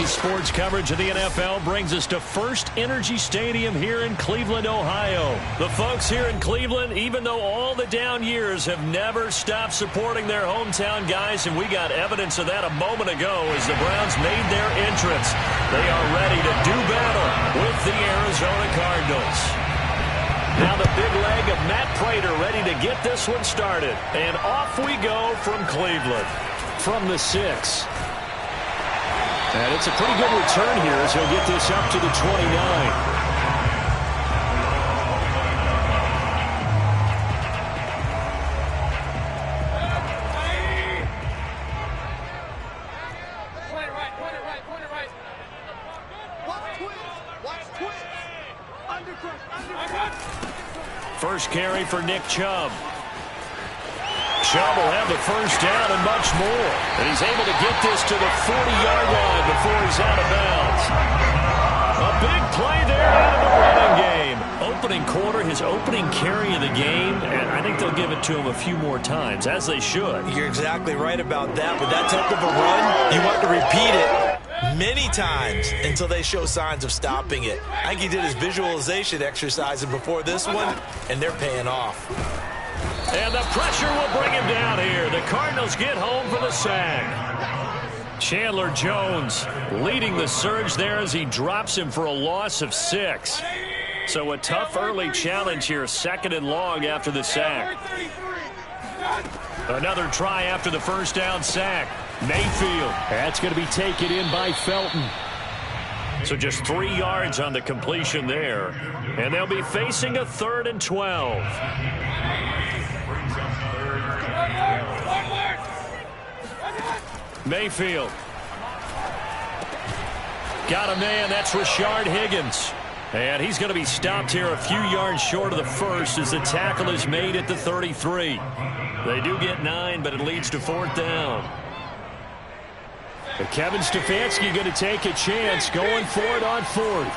Today's sports coverage of the NFL brings us to First Energy Stadium here in Cleveland, Ohio. The folks here in Cleveland, even though all the down years, have never stopped supporting their hometown guys, and we got evidence of that a moment ago as the Browns made their entrance. They are ready to do battle with the Arizona Cardinals. Now the big leg of Matt Prater ready to get this one started. And off we go from Cleveland. From the 6. And it's a pretty good return here as he'll get this up to the 29. First carry for Nick Chubb. Chubb will have the first down and much more. And he's able to get this to the 40-yard line before he's out of bounds. A big play there out of the running game. Opening quarter, his opening carry of the game, and I think they'll give it to him a few more times, as they should. You're exactly right about that. With that type of a run, you want to repeat it many times until they show signs of stopping it. I think he did his visualization exercises before this one, and they're paying off. And the pressure will bring him down here. The Cardinals get home for the sack. Chandler Jones leading the surge there as he drops him for a loss of 6. So a tough early challenge here, 2nd and long after the sack. Another try after the first down sack. Mayfield. That's going to be taken in by Felton. So just 3 yards on the completion there. And they'll be facing a 3rd and 12. Mayfield. Got a man. That's Rashard Higgins. And he's going to be stopped here a few yards short of the first as the tackle is made at the 33. They do get 9, but it leads to 4th down. But Kevin Stefanski going to take a chance going for it on 4th.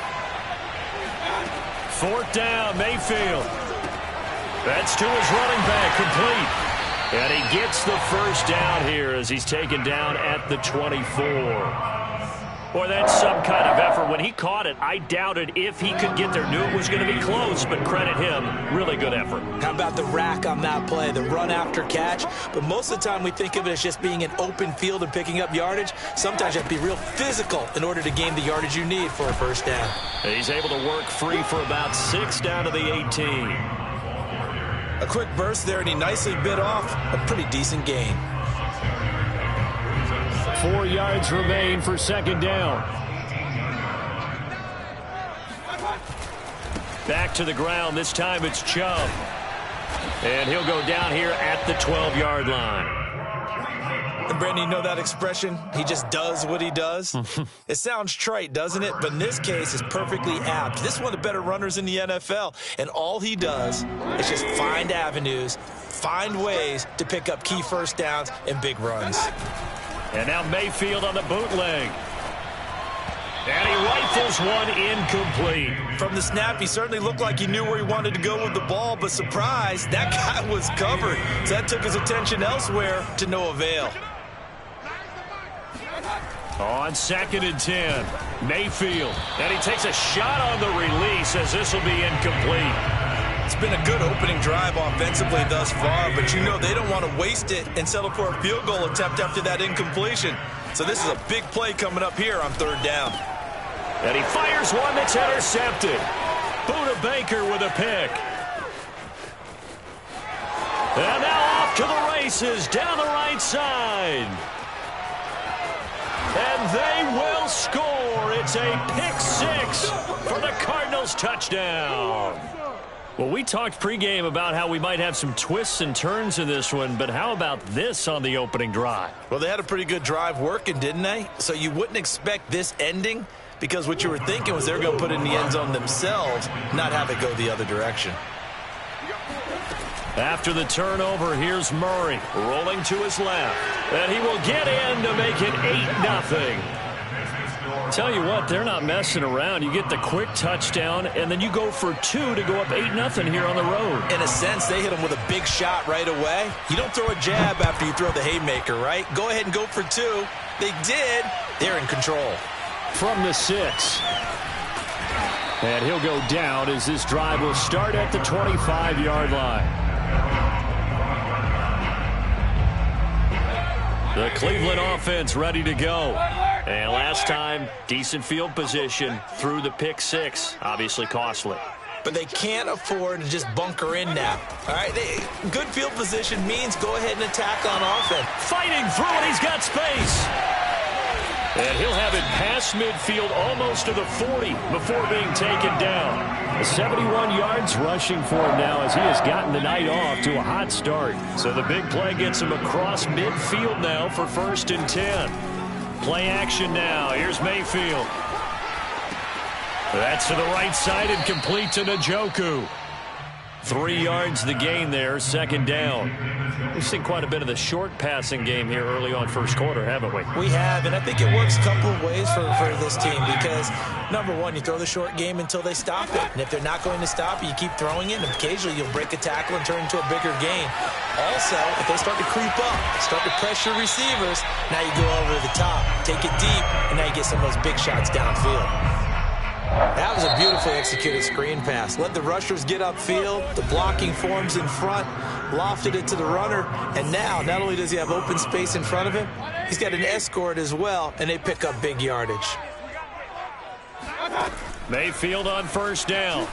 4th down, Mayfield. That's to his running back, complete. And he gets the first down here as he's taken down at the 24. Boy, that's some kind of effort. When he caught it, I doubted if he could get there. Knew it was going to be close, but credit him. Really good effort. How about the rack on that play, the run after catch? But most of the time we think of it as just being an open field and picking up yardage. Sometimes you have to be real physical in order to gain the yardage you need for a first down. He's able to work free for about 6 down to the 18. A quick burst there, and he nicely bit off a pretty decent gain. 4 yards remain for 2nd down. Back to the ground. This time it's Chubb. And he'll go down here at the 12-yard line. And Brandon, you know that expression? He just does what he does. It sounds trite, doesn't it? But in this case, it's perfectly apt. This is one of the better runners in the NFL. And all he does is just find avenues, find ways to pick up key first downs and big runs. And now Mayfield on the bootleg. And he rifles one incomplete. From the snap, he certainly looked like he knew where he wanted to go with the ball, but surprise, that guy was covered. So that took his attention elsewhere to no avail. On 2nd and 10, Mayfield. And he takes a shot on the release as this will be incomplete. It's been a good opening drive offensively thus far, but you know they don't want to waste it and settle for a field goal attempt after that incompletion. So this is a big play coming up here on 3rd down. And he fires one that's intercepted. Buda Baker with a pick. And now off to the races down the right side. And they will score. It's a pick-6 for the Cardinals touchdown. Well, we talked pregame about how we might have some twists and turns in this one, but how about this on the opening drive? Well, they had a pretty good drive working, didn't they? So you wouldn't expect this ending because what you were thinking was they were going to put it in the end zone themselves, not have it go the other direction. After the turnover, here's Murray rolling to his left. And he will get in to make it 8-0. Tell you what, they're not messing around. You get the quick touchdown, and then you go for 2 to go up 8-0 here on the road. In a sense, they hit him with a big shot right away. You don't throw a jab after you throw the haymaker, right? Go ahead and go for 2. They did. They're in control. from the 6. And he'll go down as this drive will start at the 25-yard line. The Cleveland offense ready to go. And last time, decent field position through the pick 6. Obviously costly. But they can't afford to just bunker in now. All right, good field position means go ahead and attack on offense. Fighting through it, he's got space. And he'll have it past midfield almost to the 40 before being taken down. 71 yards rushing for him now as he has gotten the night off to a hot start. So the big play gets him across midfield now for 1st and 10. Play action now. Here's Mayfield. That's to the right side and complete to Njoku. 3 yards the gain there, 2nd down. We've seen quite a bit of the short passing game here early on first quarter, haven't we? We have, and I think it works a couple of ways for this team because, number one, you throw the short game until they stop it. And if they're not going to stop it, you keep throwing it, and occasionally you'll break a tackle and turn into a bigger gain. Also, if they start to creep up, start to pressure receivers, now you go over the top, take it deep, and now you get some of those big shots downfield. That was a beautifully executed screen pass. Let the rushers get upfield. The blocking forms in front. Lofted it to the runner. And now, not only does he have open space in front of him, he's got an escort as well, and they pick up big yardage. Mayfield on 1st down.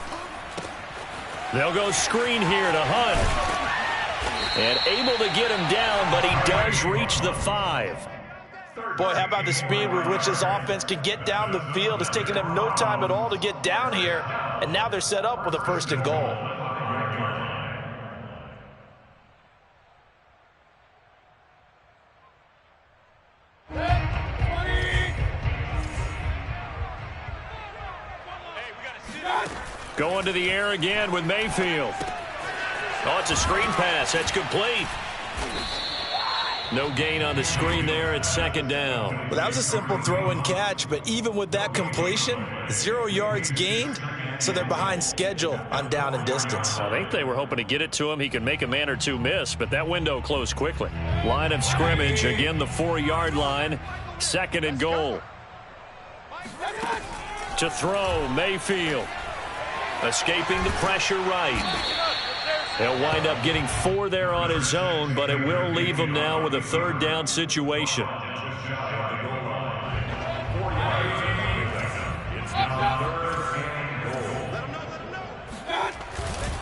They'll go screen here to Hunt. And able to get him down, but he does reach the 5. Boy, how about the speed with which this offense can get down the field? It's taken them no time at all to get down here, and now they're set up with a 1st and goal. Going to the air again with Mayfield. Oh, it's a screen pass. That's complete. No gain on the screen there at 2nd down. Well, that was a simple throw and catch, but even with that completion, 0 yards gained, so they're behind schedule on down and distance. I think they were hoping to get it to him. He could make a man or two miss, but that window closed quickly. Line of scrimmage, again the 4-yard line, 2nd and goal. To throw, Mayfield. Escaping the pressure right. He'll wind up getting 4 there on his own, but it will leave him now with a 3rd down situation.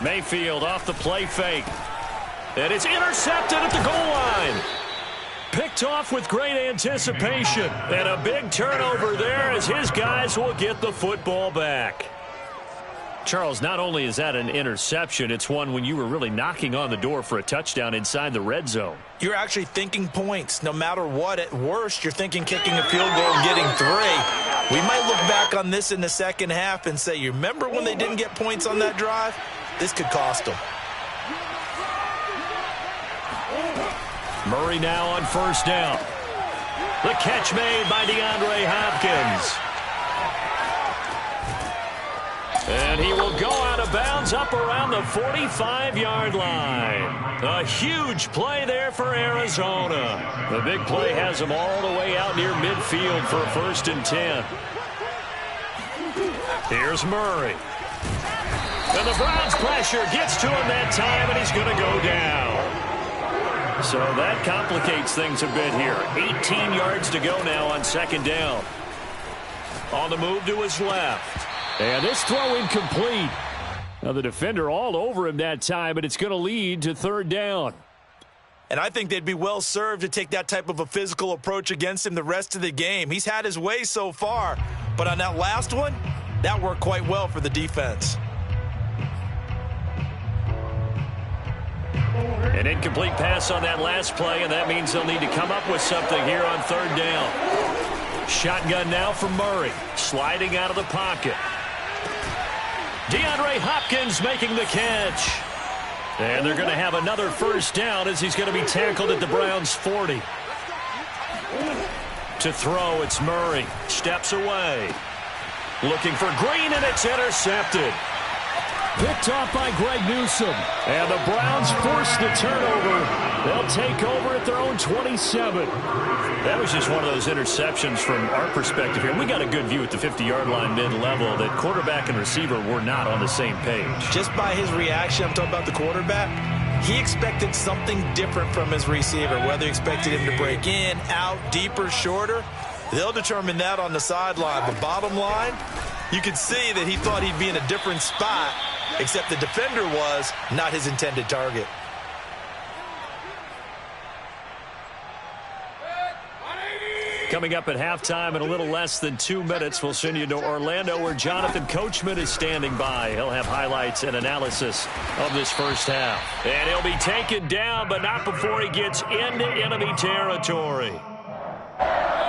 Mayfield off the play fake. And it's intercepted at the goal line. Picked off with great anticipation. And a big turnover there as his guys will get the football back. Charles, not only is that an interception, it's one when you were really knocking on the door for a touchdown inside the red zone. You're actually thinking points. No matter what, at worst, you're thinking kicking a field goal and getting 3. We might look back on this in the 2nd half and say, you remember when they didn't get points on that drive? This could cost them. Murray now on 1st down. The catch made by DeAndre Hopkins. And he will go out of bounds up around the 45-yard line. A huge play there for Arizona. The big play has him all the way out near midfield for a 1st and 10. Here's Murray. And the Browns' pressure gets to him that time, and he's going to go down. So that complicates things a bit here. 18 yards to go now on 2nd down. On the move to his left. And this throw incomplete. Now the defender all over him that time, but it's going to lead to 3rd down. And I think they'd be well served to take that type of a physical approach against him the rest of the game. He's had his way so far, but on that last one, that worked quite well for the defense. An incomplete pass on that last play, and that means they'll need to come up with something here on 3rd down. Shotgun now for Murray, sliding out of the pocket. DeAndre Hopkins making the catch. And they're going to have another 1st down as he's going to be tackled at the Browns' 40. To throw, it's Murray. Steps away. Looking for Green, and it's intercepted. Picked off by Greg Newsome. And the Browns force the turnover. They'll take over at their own 27. That was just one of those interceptions from our perspective here. We got a good view at the 50-yard line mid-level that quarterback and receiver were not on the same page. Just by his reaction, I'm talking about the quarterback, he expected something different from his receiver, whether he expected him to break in, out, deeper, shorter. They'll determine that on the sideline. But bottom line, you could see that he thought he'd be in a different spot, except the defender was not his intended target. Coming up at halftime in a little less than 2 minutes, we'll send you to Orlando where Jonathan Coachman is standing by. He'll have highlights and analysis of this first half. And he'll be taken down, but not before he gets into enemy territory.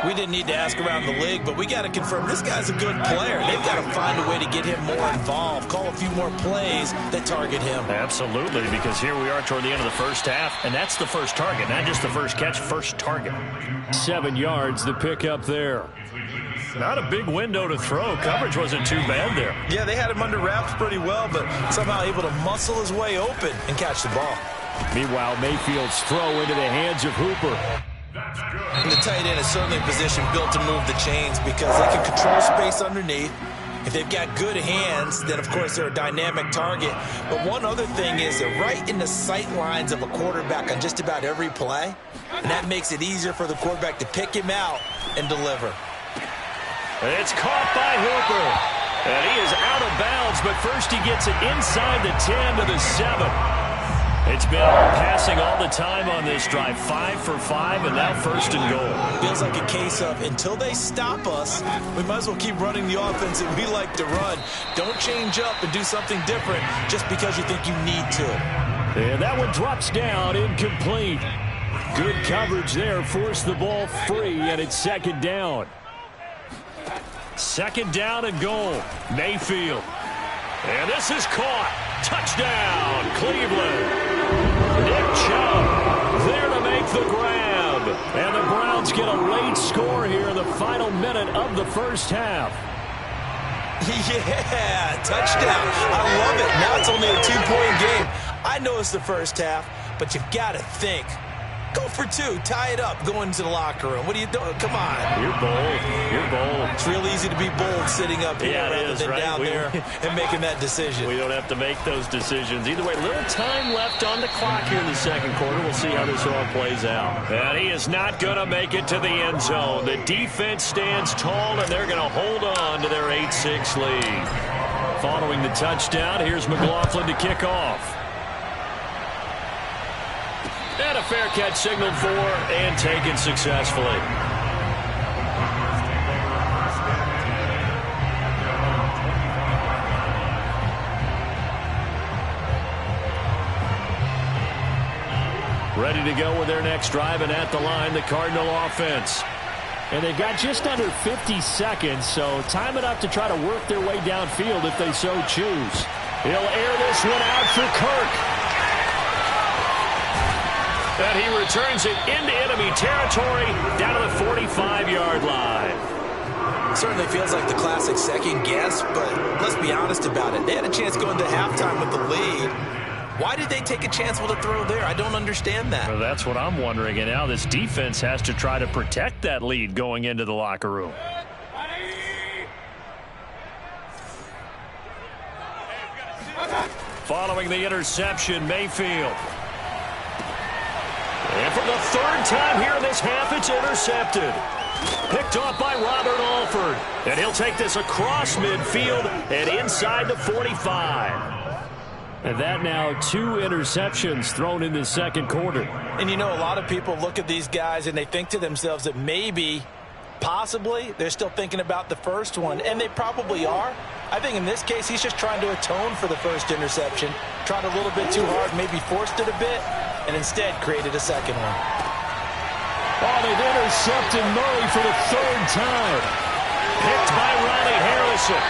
We didn't need to ask around the league, but we got to confirm this guy's a good player. They've got to find a way to get him more involved, call a few more plays that target him. Absolutely, because here we are toward the end of the first half, and that's the first target, not just the first catch, first target. 7 yards, the pickup there. Not a big window to throw. Coverage wasn't too bad there. Yeah, they had him under wraps pretty well, but somehow able to muscle his way open and catch the ball. Meanwhile, Mayfield's throw into the hands of Hooper. And the tight end is certainly a position built to move the chains because they can control space underneath. If they've got good hands, then, of course, they're a dynamic target. But one other thing is they're right in the sight lines of a quarterback on just about every play, and that makes it easier for the quarterback to pick him out and deliver. It's caught by Hooper. And he is out of bounds, but first he gets it inside the 10 to the 7. It's been passing all the time on this drive. 5 for 5, and now first and goal. Feels like a case of until they stop us, we might as well keep running the offense that we like to run. Don't change up and do something different just because you think you need to. And that one drops down, incomplete. Good coverage there, forced the ball free, and it's second down. Second down and goal. Mayfield. And this is caught. Touchdown, Cleveland. Nick Chubb there to make the grab. And the Browns get a late score here in the final minute of the first half. Yeah, touchdown. I love it. Now it's only a 2-point game. I know it's the first half, but you've got to think. Go for 2. Tie it up. Go into the locker room. What are you doing? Come on. You're bold. You're bold. It's real easy to be bold sitting up here rather than down there and making that decision. We don't have to make those decisions. Either way, little time left on the clock here in the second quarter. We'll see how this all plays out. And he is not going to make it to the end zone. The defense stands tall, and they're going to hold on to their 8-6 lead. Following the touchdown, here's McLaughlin to kick off. And a fair catch signaled for and taken successfully. Ready to go with their next drive, and at the line, the Cardinal offense. And they've got just under 50 seconds, so time enough to try to work their way downfield if they so choose. He'll air this one out for Kirk. And he returns it into enemy territory down to the 45-yard line. Certainly feels like the classic second guess, but let's be honest about it. They had a chance going to halftime with the lead. Why did they take a chance with a throw there? I don't understand that. Well, that's what I'm wondering. And now this defense has to try to protect that lead going into the locker room. Following the interception, Mayfield. And for the third time here in this half, it's intercepted. Picked off by Robert Alford. And he'll take this across midfield and inside the 45. And that now 2 interceptions thrown in the second quarter. And you know, a lot of people look at these guys and they think to themselves that maybe, possibly, they're still thinking about the first one. And they probably are. I think in this case, he's just trying to atone for the first interception. Tried a little bit too hard, maybe forced it a bit, and instead created a second one. Oh, they've intercepted Murray for the 3rd time. Picked by Ronnie Harrison.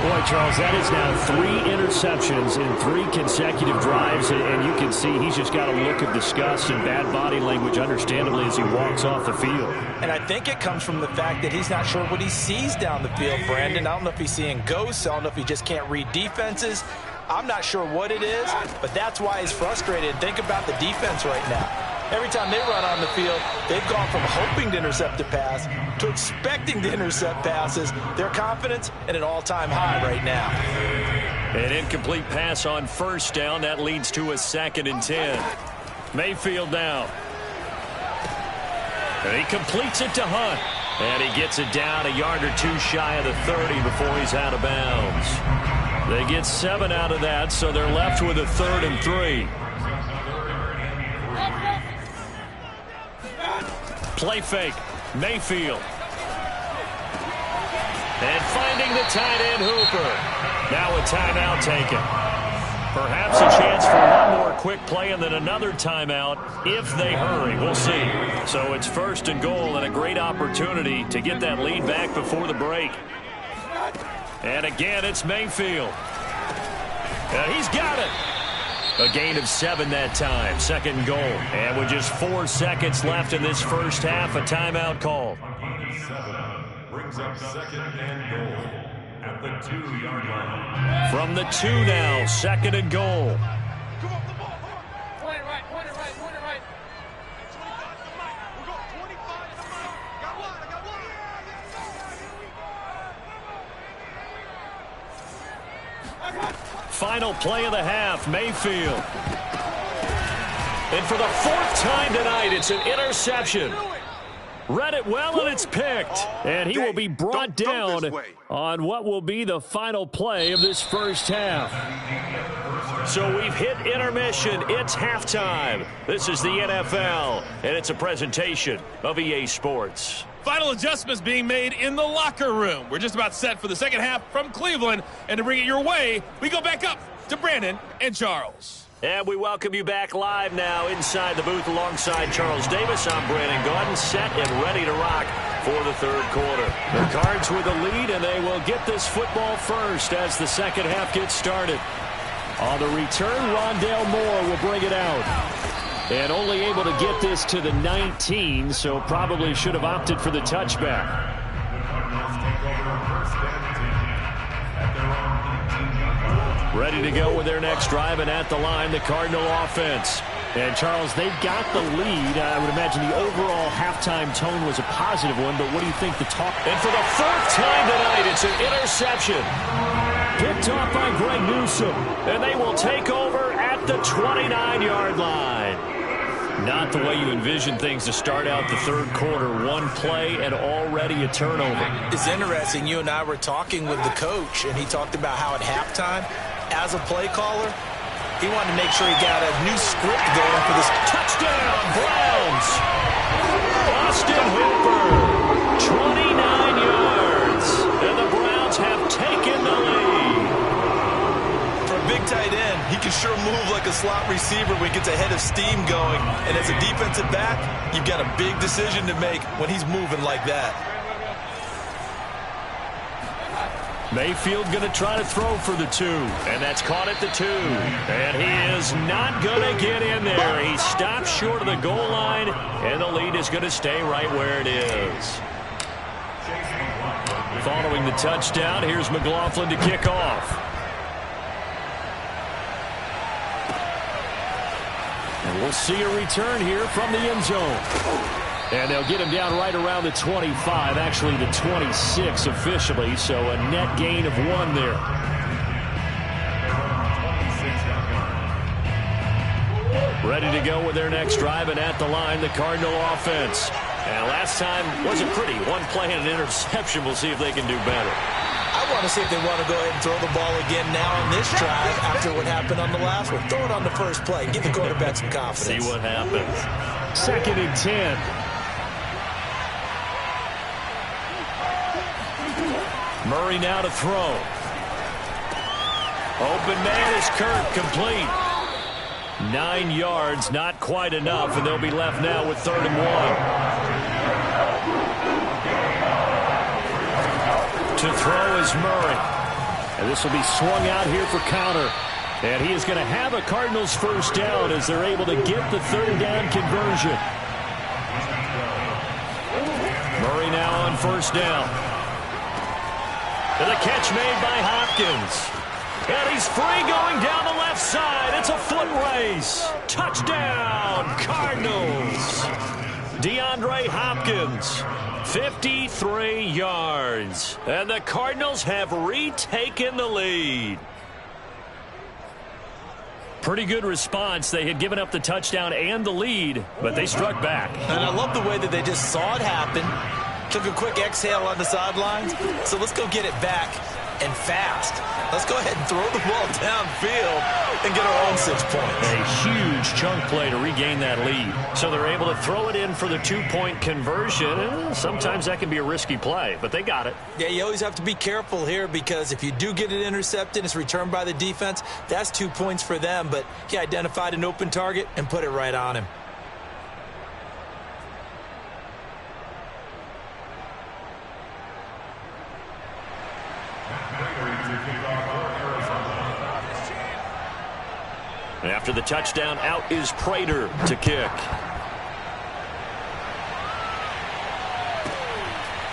Boy, Charles, that is now 3 interceptions in 3 consecutive drives, and you can see he's just got a look of disgust and bad body language, understandably, as he walks off the field. And I think it comes from the fact that he's not sure what he sees down the field, Brandon. I don't know if he's seeing ghosts. I don't know if he just can't read defenses. I'm not sure what it is, but that's why he's frustrated. Think about the defense right now. Every time they run on the field, they've gone from hoping to intercept a pass to expecting to intercept passes. Their confidence at an all-time high right now. An incomplete pass on first down. That leads to a 2nd and 10. Mayfield now. And he completes it to Hunt. And he gets it down a yard or 2 shy of the 30 before he's out of bounds. They get 7 out of that, so they're left with a 3rd and 3. Play fake. Mayfield. And finding the tight end Hooper. Now a timeout taken. Perhaps a chance for one more quick play and then another timeout if they hurry. We'll see. So it's 1st and goal and a great opportunity to get that lead back before the break. And again, it's Mayfield. And he's got it. A gain of 7 that time. 2nd and goal. And with just 4 seconds left in this first half, a timeout call. Brings up 2nd and goal at the 2-yard line. From the 2 now, 2nd and goal. Point it right, point it right, point it right. 25 to Mike. We'll go 25 to Mike. Got one, I got one. Final play of the half, Mayfield. And for the 4th time tonight, it's an interception. Read it well, and it's picked. And he will be brought down on what will be the final play of this first half. So we've hit intermission. It's halftime. This is the NFL, and it's a presentation of EA Sports. Final adjustments being made in the locker room. We're just about set for the second half from Cleveland. And to bring it your way, we go back up to Brandon and Charles. And we welcome you back live now inside the booth alongside Charles Davis. I'm Brandon Gaudin, set and ready to rock for the 3rd quarter. The Cards with the lead, and they will get this football first as the second half gets started. On the return, Rondale Moore will bring it out. And only able to get this to the 19, so probably should have opted for the touchback. Ready to go with their next drive, and at the line, the Cardinal offense. And, Charles, they've got the lead. I would imagine the overall halftime tone was a positive one, but what do you think the talk? And for the 4th time tonight, it's an interception. Picked off by Greg Newsome, and they will take over at the 29-yard line. Not the way you envision things to start out the 3rd quarter. 1 play and already a turnover. It's interesting. You and I were talking with the coach, and he talked about how at halftime, as a play caller, he wanted to make sure he got a new script going for this. Touchdown, Browns! Austin Hooper, 29 yards, and the Browns have taken the lead. For a big tight end, he can sure move like a slot receiver when he gets a head of steam going. And as a defensive back, you've got a big decision to make when he's moving like that. Mayfield going to try to throw for the 2, and that's caught at the 2. And he is not going to get in there. He stops short of the goal line, and the lead is going to stay right where it is. Following the touchdown, here's McLaughlin to kick off. And we'll see a return here from the end zone. And they'll get him down right around the 25, actually the 26 officially, so a net gain of 1 there. Ready to go with their next drive, and at the line, the Cardinal offense. And last time wasn't pretty. 1 play and an interception. We'll see if they can do better. I want to see if they want to go ahead and throw the ball again now on this drive after what happened on the last one. Throw it on the first play. Give the quarterback some confidence. See what happens. 2nd and 10. Murray now to throw. Open man is Kirk, complete. 9 yards, not quite enough, and they'll be left now with 3rd and 1. To throw is Murray. And this will be swung out here for counter. And he is going to have a Cardinals first down as they're able to get the third down conversion. Murray now on first down. And the catch made by Hopkins. And he's free going down the left side. It's a foot race. Touchdown, Cardinals. DeAndre Hopkins, 53 yards. And the Cardinals have retaken the lead. Pretty good response. They had given up the touchdown and the lead, but they struck back. And I love the way that they just saw it happen. Took a quick exhale on the sidelines. So let's go get it back and fast. Let's go ahead and throw the ball downfield and get our own 6 points. A huge chunk play to regain that lead. So they're able to throw it in for the 2-point conversion. Sometimes that can be a risky play, but they got it. Yeah, you always have to be careful here because if you do get it intercepted, it's returned by the defense. That's 2 points for them, but he identified an open target and put it right on him. And after the touchdown, out is Prater to kick.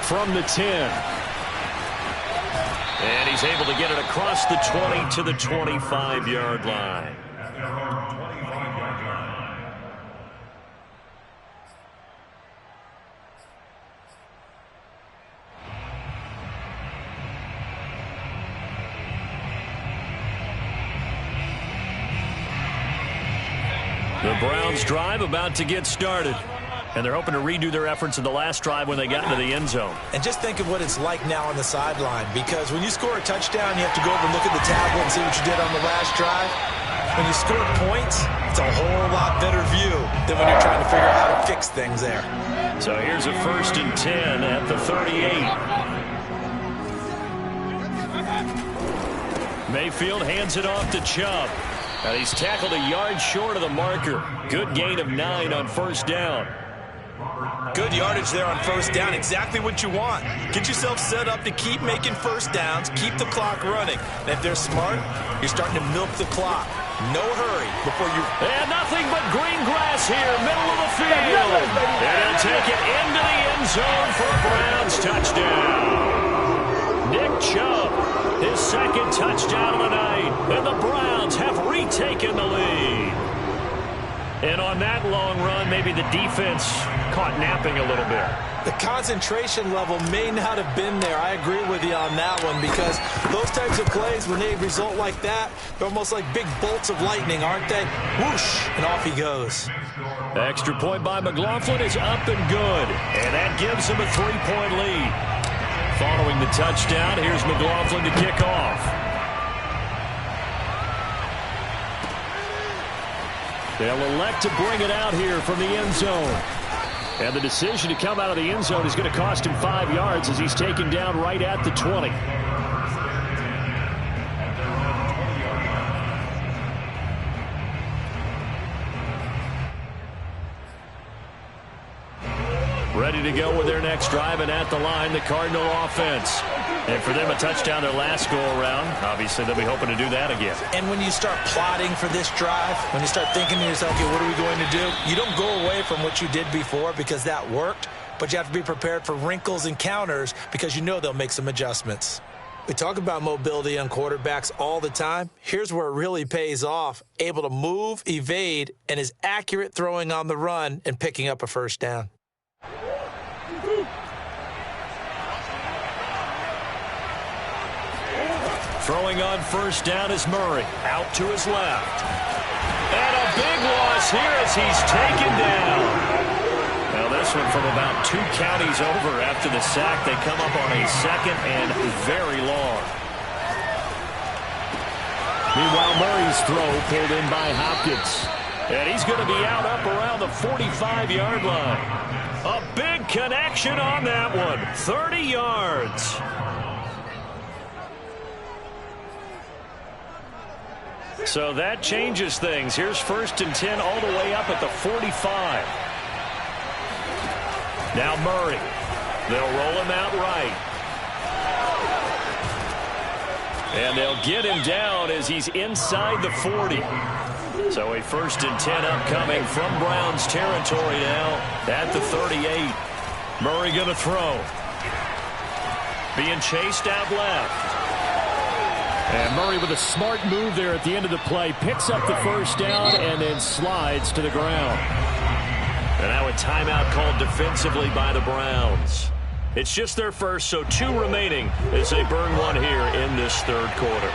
From the 10. And he's able to get it across the 20 to the 25-yard line. The Browns drive about to get started. And they're hoping to redo their efforts in the last drive when they got into the end zone. And just think of what it's like now on the sideline, because when you score a touchdown, you have to go over and look at the tablet and see what you did on the last drive. When you score points, it's a whole lot better view than when you're trying to figure out how to fix things there. So here's a 1st and 10 at the 38. Mayfield hands it off to Chubb. And he's tackled a yard short of the marker. Good gain of 9 on first down. Good yardage there on first down. Exactly what you want. Get yourself set up to keep making first downs, keep the clock running. And if they're smart, you're starting to milk the clock. No hurry before you... And nothing but green grass here, middle of the field. And he'll take it into the end zone for a Browns touchdown. Nick Chubb, his second touchdown of the night. And the Browns have retaken the lead. And on that long run, maybe the defense caught napping a little bit. The concentration level may not have been there. I agree with you on that one, because those types of plays, when they result like that, they're almost like big bolts of lightning, aren't they? Whoosh, and off he goes. Extra point by McLaughlin is up and good. And that gives him a 3-point lead. Following the touchdown, here's McLaughlin to kick off. They'll elect to bring it out here from the end zone. And the decision to come out of the end zone is going to cost him 5 yards as he's taken down right at the 20. Ready to go with their next drive, and at the line, the Cardinal offense. And for them, a touchdown their last go-around. Obviously, they'll be hoping to do that again. And when you start plotting for this drive, when you start thinking to yourself, okay, what are we going to do? You don't go away from what you did before because that worked, but you have to be prepared for wrinkles and counters because you know they'll make some adjustments. We talk about mobility on quarterbacks all the time. Here's where it really pays off. Able to move, evade, and is accurate throwing on the run and picking up a first down. Throwing on first down is Murray. Out to his left. And a big loss here as he's taken down. Now this one from about 2 counties over after the sack. They come up on a second and very long. Meanwhile, Murray's throw pulled in by Hopkins. And he's going to be out up around the 45-yard line. A big connection on that one. 30 yards. So that changes things. Here's 1st and 10 all the way up at the 45. Now Murray. They'll roll him out right. And they'll get him down as he's inside the 40. So a 1st and 10 upcoming from Browns territory now at the 38. Murray going to throw. Being chased out left. And Murray with a smart move there at the end of the play. Picks up the 1st down and then slides to the ground. And now a timeout called defensively by the Browns. It's just their first, so 2 remaining as they burn one here in this 3rd quarter.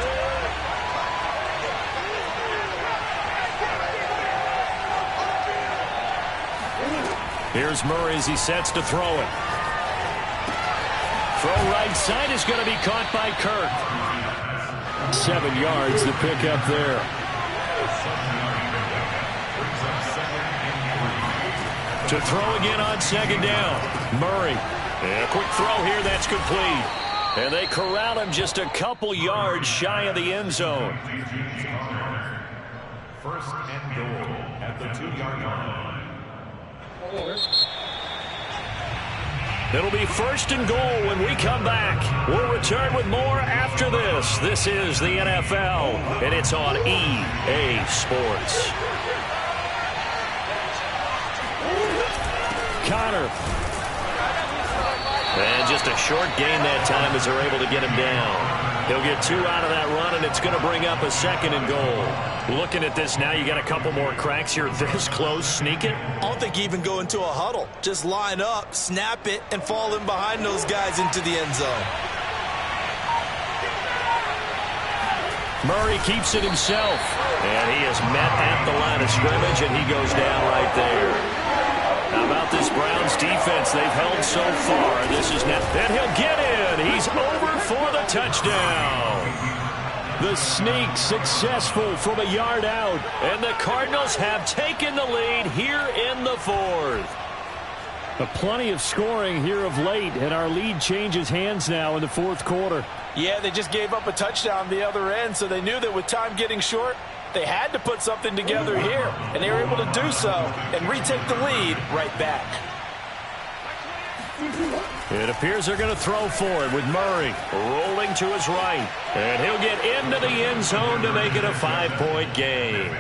Here's Murray as he sets to throw it. Throw right side is going to be caught by Kirk. 7 yards the pickup there. To throw again on 2nd down. Murray. And a quick throw here, that's complete. And they corral him just a couple yards shy of the end zone. 1st and goal at the 2-yard line. It'll be 1st and goal when we come back. We'll return with more after this. This is the NFL, and it's on EA Sports. Connor. And just a short gain that time as they're able to get him down. He'll get 2 out of that run, and it's going to bring up a 2nd and goal. Looking at this now, you got a couple more cracks here. This close, sneak it. I don't think you even go into a huddle. Just line up, snap it, and fall in behind those guys into the end zone. Murray keeps it himself. And he is met at the line of scrimmage, and he goes down right there. How about this Browns defense? They've held so far. This is net. And he'll get in. He's over for the touchdown. The sneak successful from a yard out. And the Cardinals have taken the lead here in the 4th. Plenty of scoring here of late, and our lead changes hands now in the 4th quarter. Yeah, they just gave up a touchdown the other end, so they knew that with time getting short, they had to put something together here, and they were able to do so and retake the lead right back. It appears they're going to throw for it with Murray rolling to his right. And he'll get into the end zone to make it a 5-point game.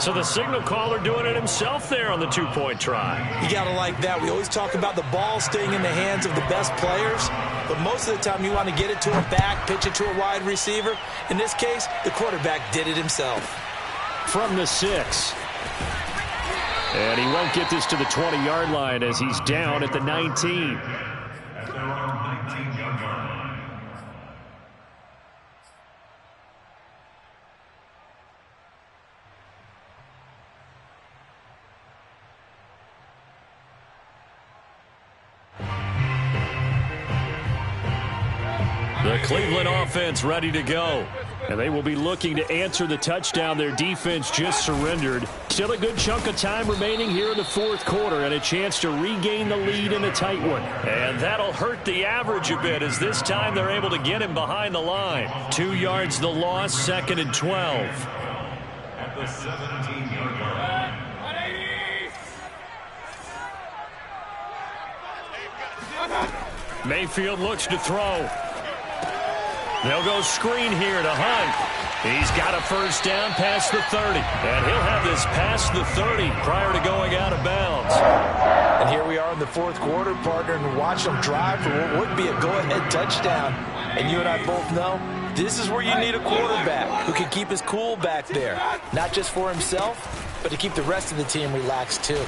So the signal caller doing it himself there on the 2-point try. You got to like that. We always talk about the ball staying in the hands of the best players, but most of the time you want to get it to a back, pitch it to a wide receiver. In this case, the quarterback did it himself. From the 6. And he won't get this to the 20-yard line as he's down at the 19. At their own 19-yard line. The Cleveland offense ready to go. And they will be looking to answer the touchdown their defense just surrendered. Still a good chunk of time remaining here in the 4th quarter and a chance to regain the lead in a tight one. And that'll hurt the average a bit as this time they're able to get him behind the line. 2 yards the loss, 2nd and 12. At the 17-yard line. Mayfield looks to throw. They'll go screen here to Hunt. He's got a 1st down past the 30. And he'll have this past the 30 prior to going out of bounds. And here we are in the 4th quarter, partner, and watch them drive for what would be a go-ahead touchdown. And you and I both know this is where you need a quarterback who can keep his cool back there. Not just for himself, but to keep the rest of the team relaxed too.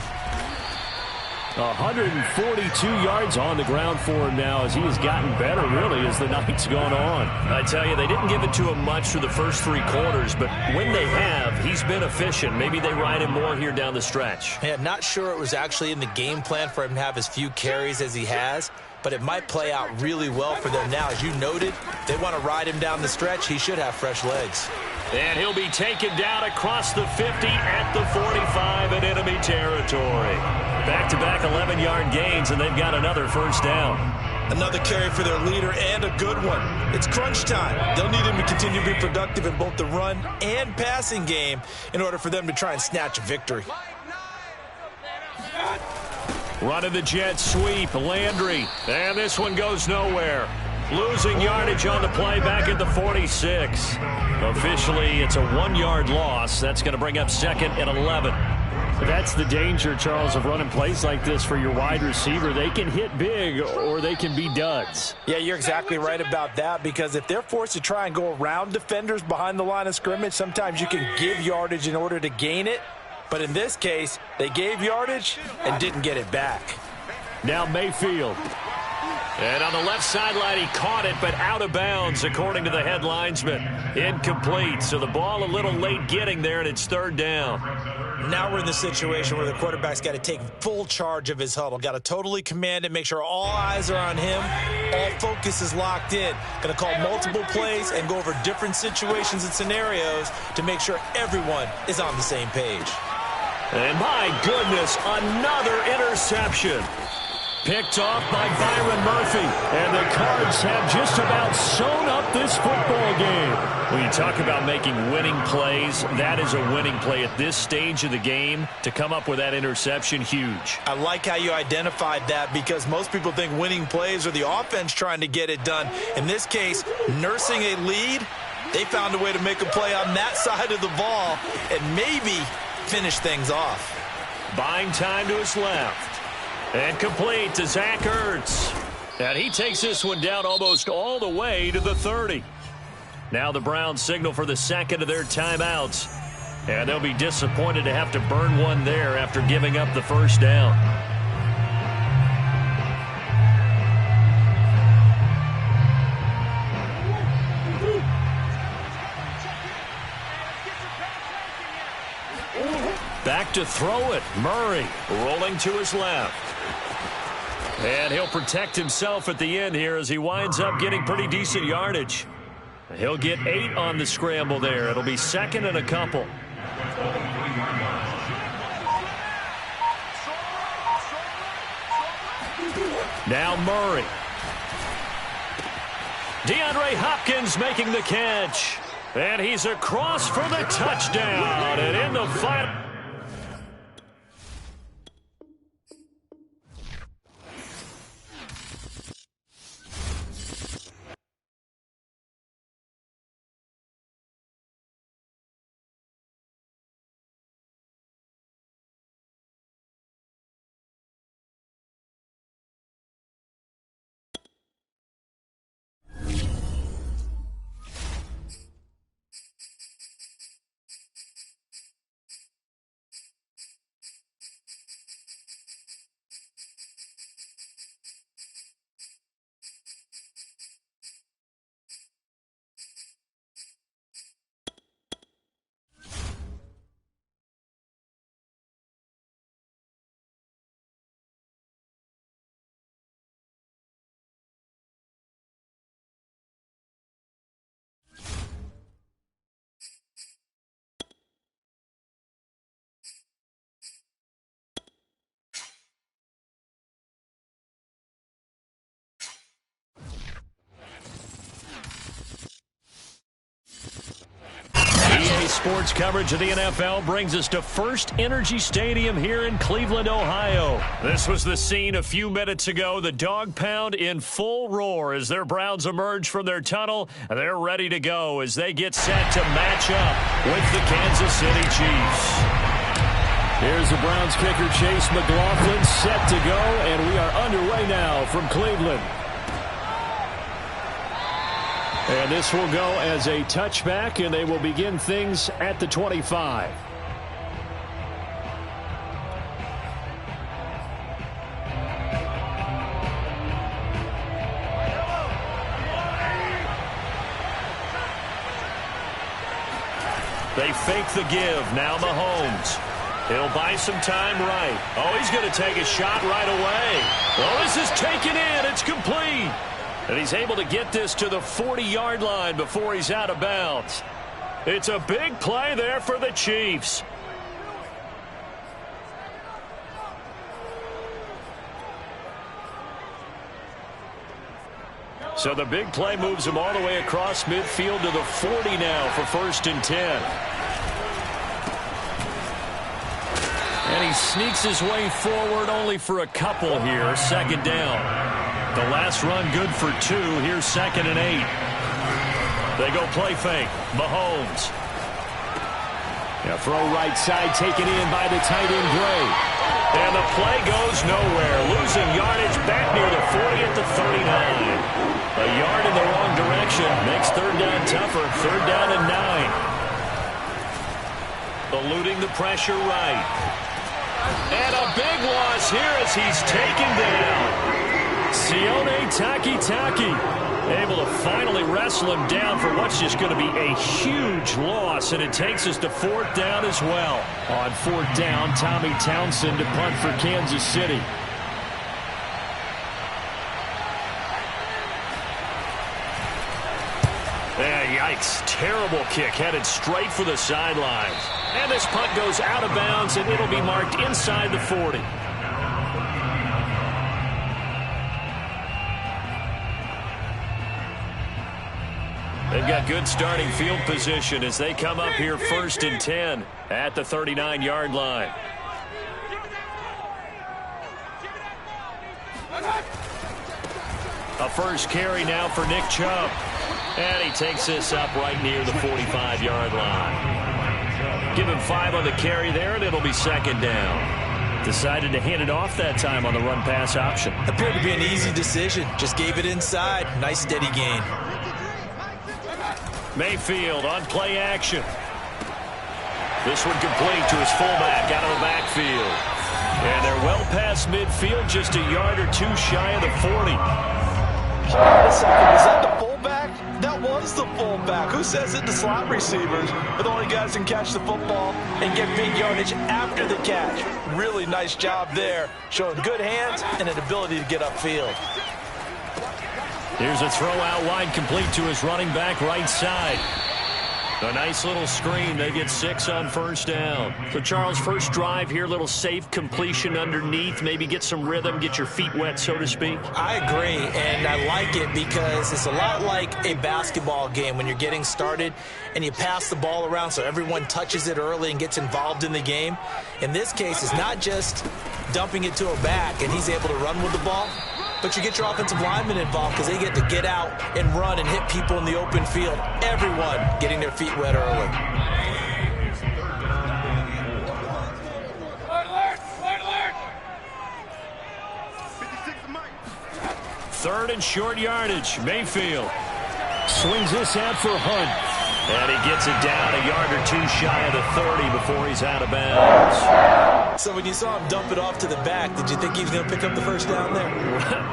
142 yards on the ground for him now as he has gotten better, really, as the night's gone on. I tell you, they didn't give it to him much through the first 3 quarters, but when they have, he's been efficient. Maybe they ride him more here down the stretch. Yeah, not sure it was actually in the game plan for him to have as few carries as he has, but it might play out really well for them now. As you noted, they want to ride him down the stretch. He should have fresh legs. And he'll be taken down across the 50 at the 45 in enemy territory. Back-to-back 11-yard gains, and they've got another 1st down. Another carry for their leader and a good one. It's crunch time. They'll need him to continue to be productive in both the run and passing game in order for them to try and snatch a victory. Running the jet sweep, Landry. And this one goes nowhere. Losing yardage on the play back at the 46. Officially, it's a 1-yard loss. That's going to bring up 2nd and 11. That's the danger, Charles, of running plays like this for your wide receiver. They can hit big or they can be duds. Yeah, you're exactly right about that, because if they're forced to try and go around defenders behind the line of scrimmage, sometimes you can give yardage in order to gain it. But in this case, they gave yardage and didn't get it back. Now Mayfield. And on the left sideline, he caught it, but out of bounds, according to the head linesman. Incomplete, so the ball a little late getting there, and it's 3rd down. Now we're in the situation where the quarterback's got to take full charge of his huddle. Got to totally command it, make sure all eyes are on him. All focus is locked in. Going to call multiple plays and go over different situations and scenarios to make sure everyone is on the same page. And my goodness, another interception. Picked off by Byron Murphy. And the Cards have just about sewn up this football game. When you talk about making winning plays, that is a winning play at this stage of the game. To come up with that interception, huge. I like how you identified that, because most people think winning plays are the offense trying to get it done. In this case, nursing a lead, they found a way to make a play on that side of the ball and maybe finish things off. Buying time to his left. And complete to Zach Ertz. And he takes this one down almost all the way to the 30. Now the Browns signal for the second of their timeouts. And they'll be disappointed to have to burn one there after giving up the first down. Back to throw it. Murray rolling to his left. And he'll protect himself at the end here as he winds up getting pretty decent yardage. He'll get 8 on the scramble there. It'll be 2nd and a couple. Now Murray. DeAndre Hopkins making the catch. And he's across for the touchdown. And in the final. Sports coverage of the NFL brings us to First Energy Stadium here in Cleveland, Ohio. This was the scene a few minutes ago. The dog pound in full roar as their Browns emerge from their tunnel. They're ready to go as they get set to match up with the Kansas City Chiefs. Here's the Browns kicker, Chase McLaughlin, set to go, and we are underway now from Cleveland. And this will go as a touchback, and they will begin things at the 25. They fake the give. Now Mahomes. He'll buy some time right. Oh, he's going to take a shot right away. Oh, this is taken in. It's complete. And he's able to get this to the 40-yard line before he's out of bounds. It's a big play there for the Chiefs. So the big play moves him all the way across midfield to the 40 now for 1st and 10. And he sneaks his way forward only for a couple here. 2nd down. The last run good for 2. Here's 2nd and 8. They go play fake. Mahomes. A throw right side taken in by the tight end Gray. And the play goes nowhere. Losing yardage back near the 40 at the 39. A yard in the wrong direction. Makes 3rd down tougher. 3rd down and 9. Eluding the pressure right. And a big loss here as he's taken down. Sione Takitaki able to finally wrestle him down for what's just going to be a huge loss, and it takes us to 4th down as well. On 4th down, Tommy Townsend to punt for Kansas City. Yikes. Terrible kick headed straight for the sidelines. And this punt goes out of bounds, and it'll be marked inside the 40. They've got good starting field position as they come up here 1st and 10 at the 39-yard line. A first carry now for Nick Chubb. And he takes this up right near the 45-yard line. Give him 5 on the carry there, and it'll be 2nd down. Decided to hand it off that time on the run-pass option. Appeared to be an easy decision. Just gave it inside. Nice steady gain. Mayfield on play action. This one complete to his fullback out of the backfield. And they're well past midfield, just a yard or 2 shy of the 40. Hold a second, is that the fullback? That was the fullback. Who says it? The slot receivers are the only guys who can catch the football and get big yardage after the catch. Really nice job there, showing good hands and an ability to get upfield. Here's a throw out wide, complete to his running back right side. A nice little screen. They get 6 on 1st down. So, Charles, first drive here, little safe completion underneath. Maybe get some rhythm, get your feet wet, so to speak. I agree, and I like it because it's a lot like a basketball game when you're getting started and you pass the ball around so everyone touches it early and gets involved in the game. In this case, it's not just dumping it to a back and he's able to run with the ball, but you get your offensive linemen involved because they get to get out and run and hit people in the open field. Everyone getting their feet wet early. Third and short yardage. Mayfield swings this out for Hunt. And he gets it down a yard or 2 shy of the 30 before he's out of bounds. So when you saw him dump it off to the back, did you think he was going to pick up the first down there?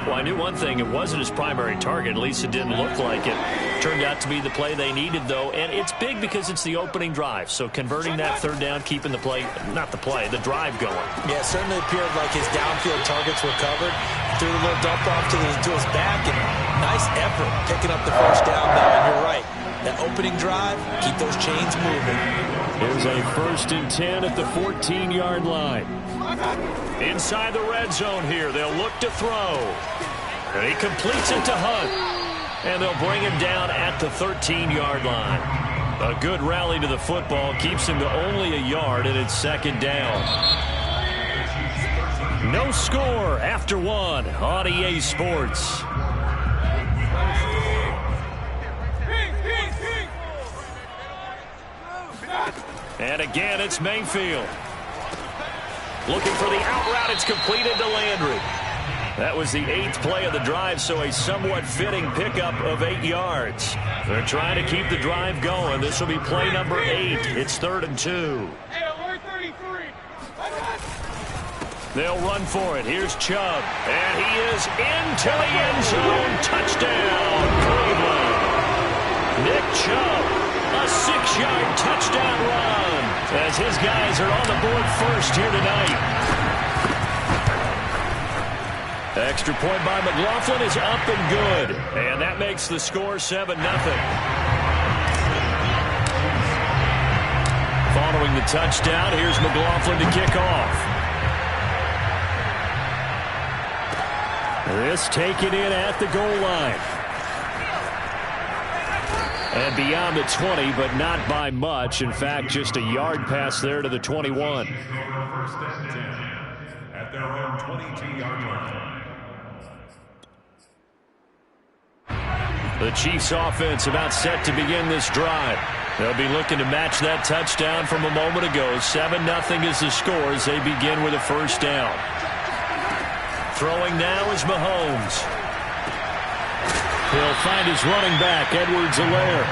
Well, I knew one thing. It wasn't his primary target. At least it didn't look like it. Turned out to be the play they needed, though. And it's big because it's the opening drive. So converting that 3rd down, keeping the play, not the play, the drive going. Yeah, it certainly appeared like his downfield targets were covered. Threw a little dump off to his back, and nice effort picking up the first down there. And you're right. That opening drive, keep those chains moving. Here's a 1st and 10 at the 14-yard line. Inside the red zone here, they'll look to throw. And he completes it to Hunt. And they'll bring him down at the 13-yard line. A good rally to the football keeps him to only a yard, and it's 2nd down. No score after 1 on EA Sports. And again, it's Mayfield. Looking for the out route. It's completed to Landry. That was the 8th play of the drive, so a somewhat fitting pickup of 8 yards. They're trying to keep the drive going. This will be play number 8. It's 3rd and 2. They'll run for it. Here's Chubb. And he is into the end zone. Touchdown, Cleveland. Nick Chubb. A 6-yard touchdown run as his guys are on the board first here tonight. Extra point by McLaughlin is up and good. And that makes the score 7-0. Following the touchdown, here's McLaughlin to kick off. This taken in at the goal line. And beyond the 20, but not by much. In fact, just a yard pass there to the 21. First and 10 at their own 22-yard line. The Chiefs offense about set to begin this drive. They'll be looking to match that touchdown from a moment ago. 7-0 is the score as they begin with a first down. Throwing now is Mahomes. He'll find his running back, Edwards-Helaire.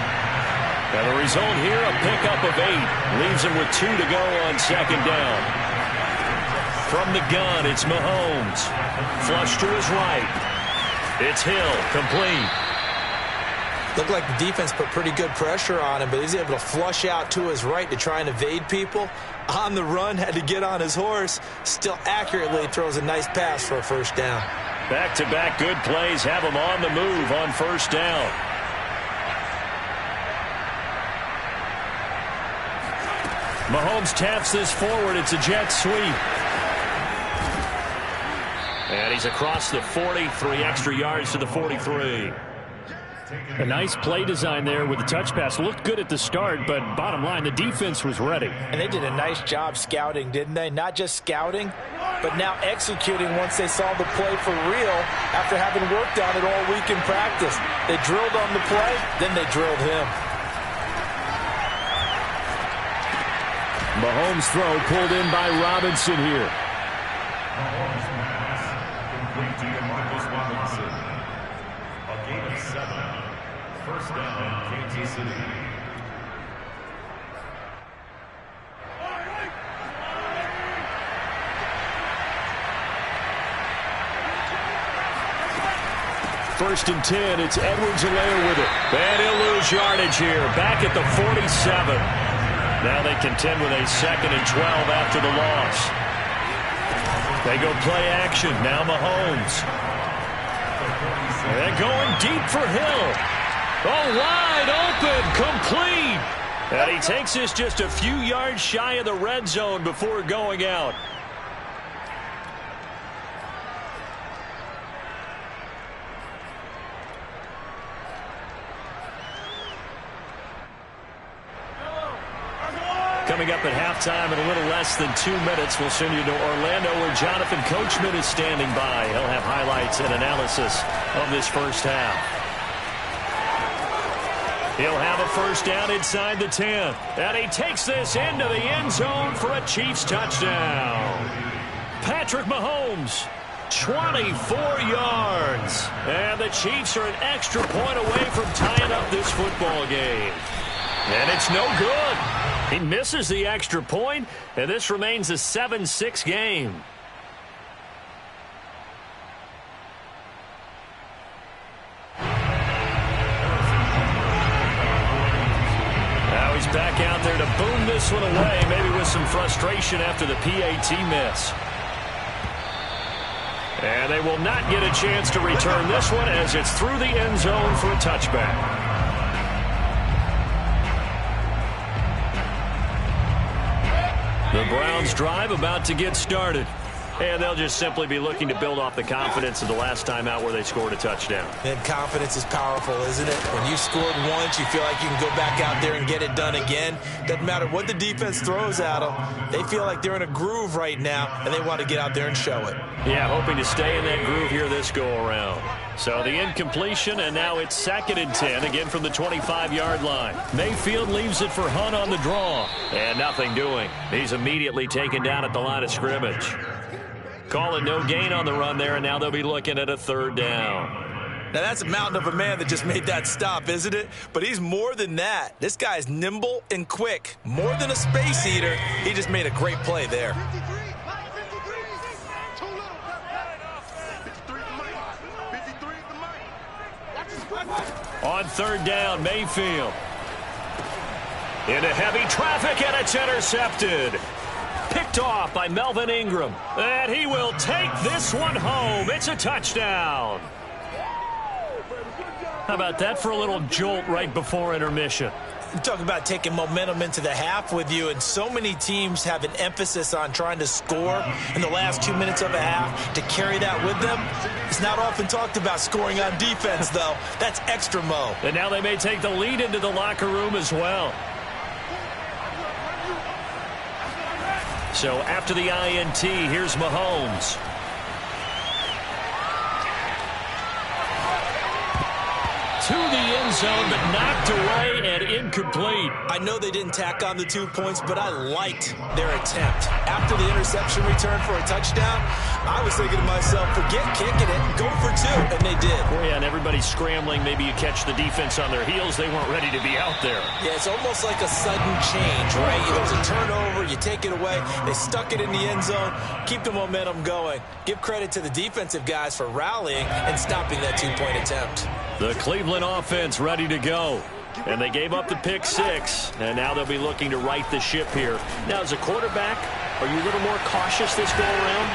And the result here, a pickup of 8. Leaves him with 2 to go on second down. From the gun, it's Mahomes. Flush to his right. It's Hill, complete. Looked like the defense put pretty good pressure on him, but he's able to flush out to his right to try and evade people. On the run, had to get on his horse. Still accurately throws a nice pass for a first down. Back-to-back good plays have him on the move on first down. Mahomes taps this forward. It's a jet sweep. And he's across the 40, 3 extra yards to the 43. A nice play design there with the touch pass. Looked good at the start, but bottom line, the defense was ready. And they did a nice job scouting, didn't they? Not just scouting, but now executing once they saw the play for real after having worked on it all week in practice. They drilled on the play, then they drilled him. Mahomes' throw pulled in by Robinson here. Mahomes pass complete to Marcus Robinson. A gain of 7. First down, Kansas City. First and 10, it's Edwards-Helaire with it. And he'll lose yardage here, back at the 47. Now they contend with a 2nd and 12 after the loss. They go play action. Now Mahomes. They're going deep for Hill. Oh, wide open, complete. And he takes this just a few yards shy of the red zone before going out. Coming up at halftime in a little less than 2 minutes, we'll send you to Orlando where Jonathan Coachman is standing by. He'll have highlights and analysis of this first half. He'll have a first down inside the 10. And he takes this into the end zone for a Chiefs touchdown. Patrick Mahomes, 24 yards. And the Chiefs are an extra point away from tying up this football game. And it's no good. He misses the extra point, and this remains a 7-6 game. Now he's back out there to boom this one away, maybe with some frustration after the PAT miss. And they will not get a chance to return this one as it's through the end zone for a touchback. The Browns drive about to get started. And they'll just simply be looking to build off the confidence of the last time out where they scored a touchdown. And confidence is powerful, isn't it? When you scored once, you feel like you can go back out there and get it done again. Doesn't matter what the defense throws at them. They feel like they're in a groove right now, and they want to get out there and show it. Yeah, hoping to stay in that groove here this go-around. So the incompletion, and now it's 2nd and 10, again from the 25-yard line. Mayfield leaves it for Hunt on the draw. And nothing doing. He's immediately taken down at the line of scrimmage. Call it no gain on the run there, and now they'll be looking at a 3rd down. Now, that's a mountain of a man that just made that stop, isn't it? But he's more than that. This guy's nimble and quick. More than a space eater. He just made a great play there. On 3rd down, Mayfield. Into heavy traffic, and it's intercepted. Picked off by Melvin Ingram. And he will take this one home. It's a touchdown. How about that for a little jolt right before intermission? You talk about taking momentum into the half with you, and so many teams have an emphasis on trying to score in the last 2 minutes of a half to carry that with them. It's not often talked about scoring on defense, though. That's extra mo. And now they may take the lead into the locker room as well. So after the INT, here's Mahomes. to the end zone, but knocked away and incomplete. I know they didn't tack on the 2 points, but I liked their attempt. After the interception return for a touchdown, I was thinking to myself, forget kicking it, go for 2, and they did. Oh, yeah, and everybody's scrambling. Maybe you catch the defense on their heels. They weren't ready to be out there. Yeah, it's almost like a sudden change, right? There's a turnover, you take it away, they stuck it in the end zone, keep the momentum going. Give credit to the defensive guys for rallying and stopping that 2-point attempt. The Cleveland offense ready to go. And they gave up the pick 6, and now they'll be looking to right the ship here. Now, as a quarterback, are you a little more cautious this go-around?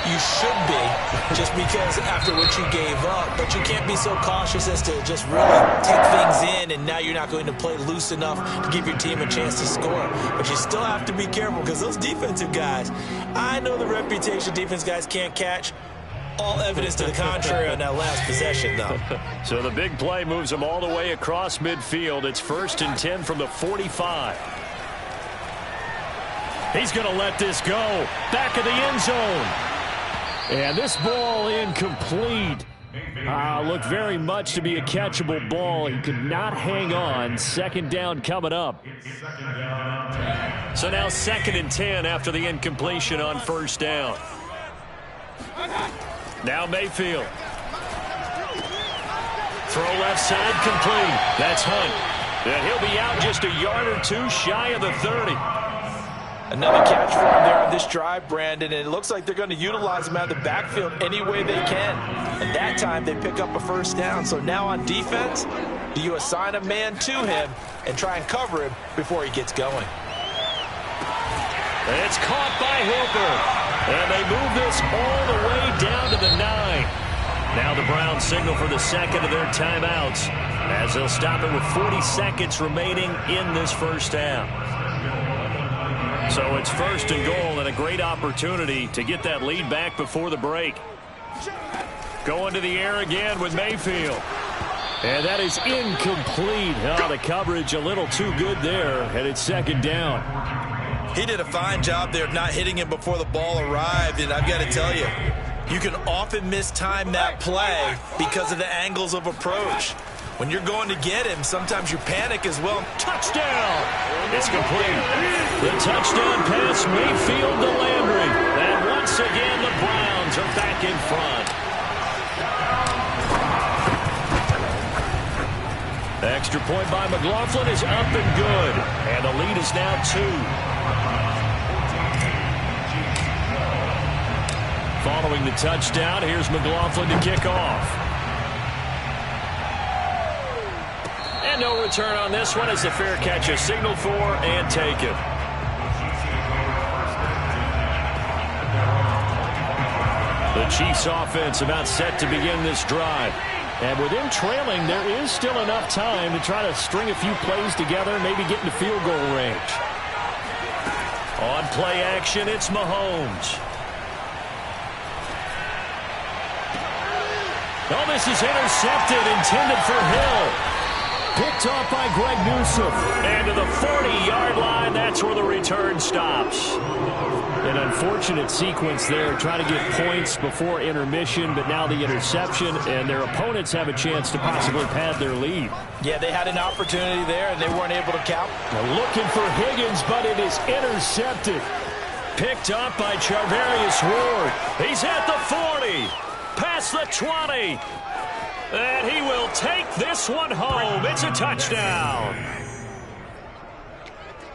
You should be, just because after what you gave up, but you can't be so cautious as to just really take things in, and now you're not going to play loose enough to give your team a chance to score. But you still have to be careful, because those defensive guys, I know the reputation defense guys can't catch. All evidence to the contrary on that last possession, though. So the big play moves them all the way across midfield. It's 1st and 10 from the 45. He's going to let this go. Back of the end zone. And this ball incomplete. Looked very much to be a catchable ball. He could not hang on. 2nd down coming up. So now 2nd and 10 after the incompletion on 1st down. Now Mayfield. Throw left side complete. That's Hunt. And he'll be out just a yard or 2 shy of the 30. Another catch for him there on this drive, Brandon, and it looks like they're going to utilize him out of the backfield any way they can. And that time they pick up a 1st down. So now on defense, do you assign a man to him and try and cover him before he gets going? It's caught by Hooper. And they move this all the way down to the 9. Now the Browns signal for the 2nd of their timeouts as they'll stop it with 40 seconds remaining in this 1st half. So it's 1st and goal and a great opportunity to get that lead back before the break. Going to the air again with Mayfield. And that is incomplete. Oh, the coverage a little too good there, and it's 2nd down. He did a fine job there of not hitting him before the ball arrived, and I've got to tell you, you can often mistime that play because of the angles of approach. When you're going to get him, sometimes you panic as well. Touchdown! It's complete. The touchdown pass, Mayfield to Landry. And once again, the Browns are back in front. The extra point by McLaughlin is up and good. And the lead is now 2. Following the touchdown, here's McLaughlin to kick off. And no return on this one as the fair catch is signaled for and taken. The Chiefs offense about set to begin this drive. And with him trailing, there is still enough time to try to string a few plays together, maybe get into field goal range. On play action, it's Mahomes. Oh, this is intercepted, intended for Hill. Picked off by Greg Newsome. And to the 40-yard line, that's where the return stops. An unfortunate sequence there, trying to get points before intermission, but now the interception, and their opponents have a chance to possibly pad their lead. Yeah, they had an opportunity there, and they weren't able to count. They're looking for Higgins, but it is intercepted. Picked up by Charvarius Ward. He's at the 40. Past the 20. And he will take this one home. It's a touchdown.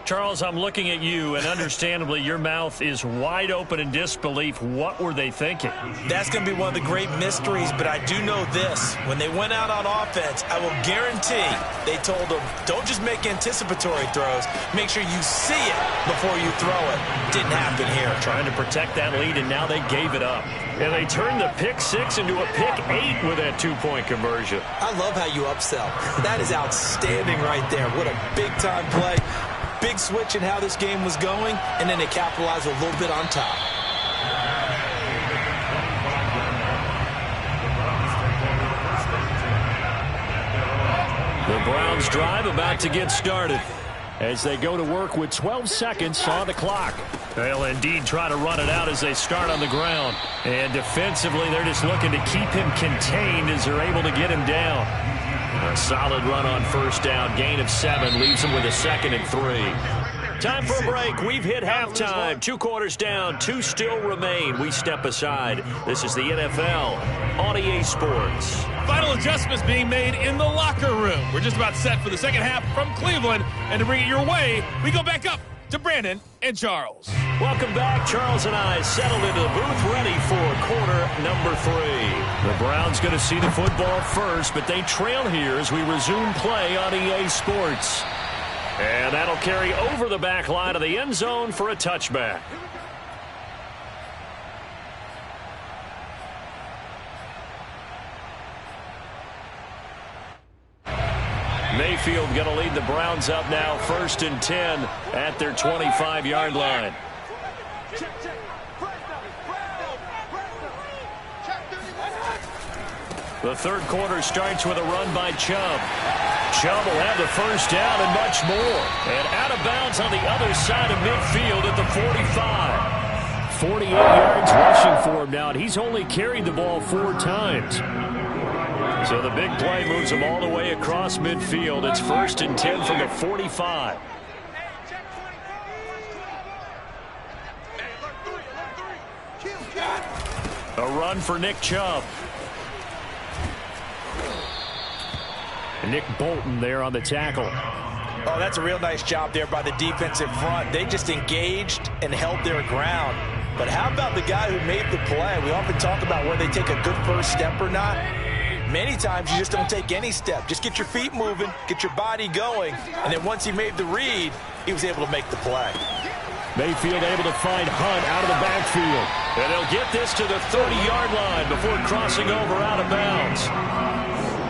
Charles, I'm looking at you, and understandably, your mouth is wide open in disbelief. What were they thinking? That's going to be one of the great mysteries, but I do know this. When they went out on offense, I will guarantee they told them, don't just make anticipatory throws. Make sure you see it before you throw it. Didn't happen here. Trying to protect that lead, and now they gave it up. And they turned the pick 6 into a pick 8 with that 2-point conversion. I love how you upsell. That is outstanding right there. What a big-time play. Big switch in how this game was going, and then they capitalized a little bit on top. The Browns drive about to get started as they go to work with 12 seconds on the clock. They'll indeed try to run it out as they start on the ground. And defensively, they're just looking to keep him contained as they're able to get him down. A solid run on first down. Gain of 7 leaves them with a 2nd and 3. Time for a break. We've hit halftime. 2 quarters down. 2 still remain. We step aside. This is the NFL on EA Sports. Final adjustments being made in the locker room. We're just about set for the second half from Cleveland. And to bring it your way, we go back up to Brandon and Charles. Welcome back. Charles and I settled into the booth, ready for quarter number 3. The Browns going to see the football first, but they trail here as we resume play on EA Sports. And that'll carry over the back line of the end zone for a touchback. Mayfield going to lead the Browns up now, 1st and 10 at their 25-yard line. The third quarter starts with a run by Chubb. Chubb will have the first down and much more. And out of bounds on the other side of midfield at the 45. 48 yards rushing for him now, and he's only carried the ball 4 times. So the big play moves him all the way across midfield. It's 1st and 10 from the 45. A run for Nick Chubb. Nick Bolton there on the tackle. Oh, that's a real nice job there by the defensive front. They just engaged and held their ground. But how about the guy who made the play? We often talk about whether they take a good first step or not. Many times you just don't take any step. Just get your feet moving, get your body going, and then once he made the read, he was able to make the play. Mayfield able to find Hunt out of the backfield. And they'll get this to the 30-yard line before crossing over out of bounds.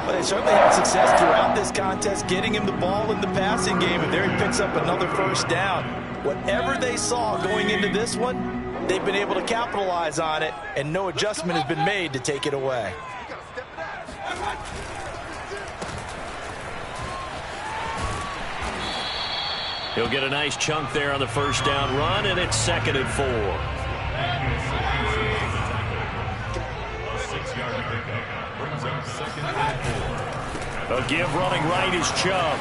Well, they certainly had success throughout this contest, getting him the ball in the passing game, and there he picks up another first down. Whatever they saw going into this one, they've been able to capitalize on it, and no adjustment has been made to take it away. He'll get a nice chunk there on the first down run, and it's 2nd and 4. A give running right is Chubb.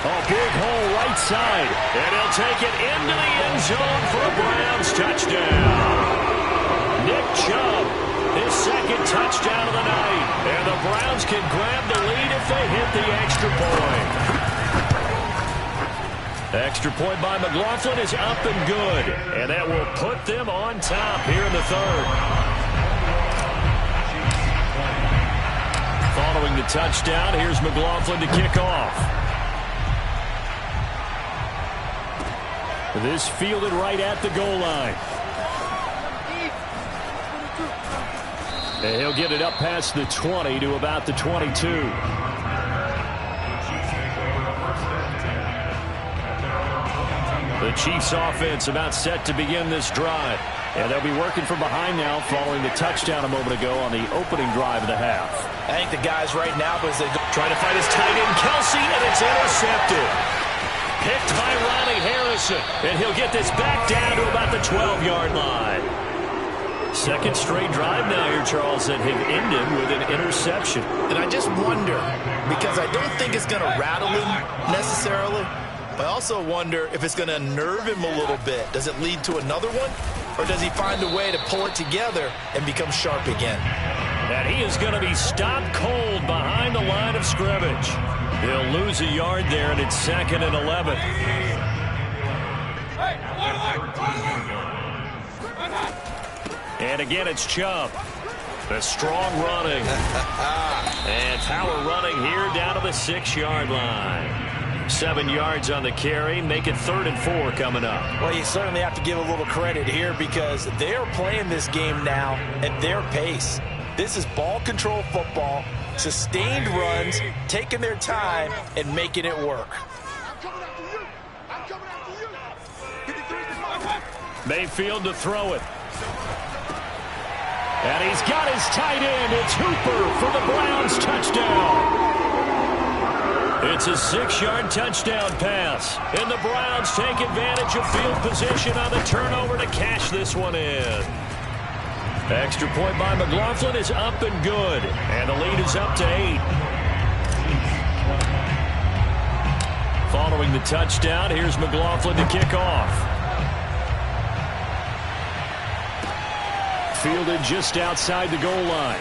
A big hole right side, and he'll take it into the end zone for a Browns touchdown. Nick Chubb, his 2nd touchdown of the night, and the Browns can grab the lead if they hit the extra point. Extra point by McLaughlin is up and good, and that will put them on top here in the 3rd. Following the touchdown, here's McLaughlin to kick off. This fielded right at the goal line. And he'll get it up past the 20 to about the 22. The Chiefs offense about set to begin this drive. And they'll be working from behind now following the touchdown a moment ago on the opening drive of the half. I think the guys right now, as they trying to find his tight end, Kelsey, and it's intercepted. Picked by Ronnie Harrison. And he'll get this back down to about the 12-yard line. 2nd straight drive now here, Charles, that have ended with an interception. And I just wonder, because I don't think it's going to rattle him necessarily. I also wonder if it's going to unnerve him a little bit. Does it lead to another one? Or does he find a way to pull it together and become sharp again? And he is going to be stopped cold behind the line of scrimmage. He'll lose a yard there, and it's 2nd and 11. And again, it's Chubb. The strong running. And power running here down to the 6-yard line. 7 yards on the carry, make it 3rd and 4 coming up. Well, you certainly have to give a little credit here because they are playing this game now at their pace. This is ball control football, sustained runs, taking their time, and making it work. Mayfield to throw it. And he's got his tight end. It's Hooper for the Browns touchdown. It's a 6-yard touchdown pass. And the Browns take advantage of field position on the turnover to cash this one in. Extra point by McLaughlin is up and good. And the lead is up to 8. Following the touchdown, here's McLaughlin to kick off. Fielded just outside the goal line.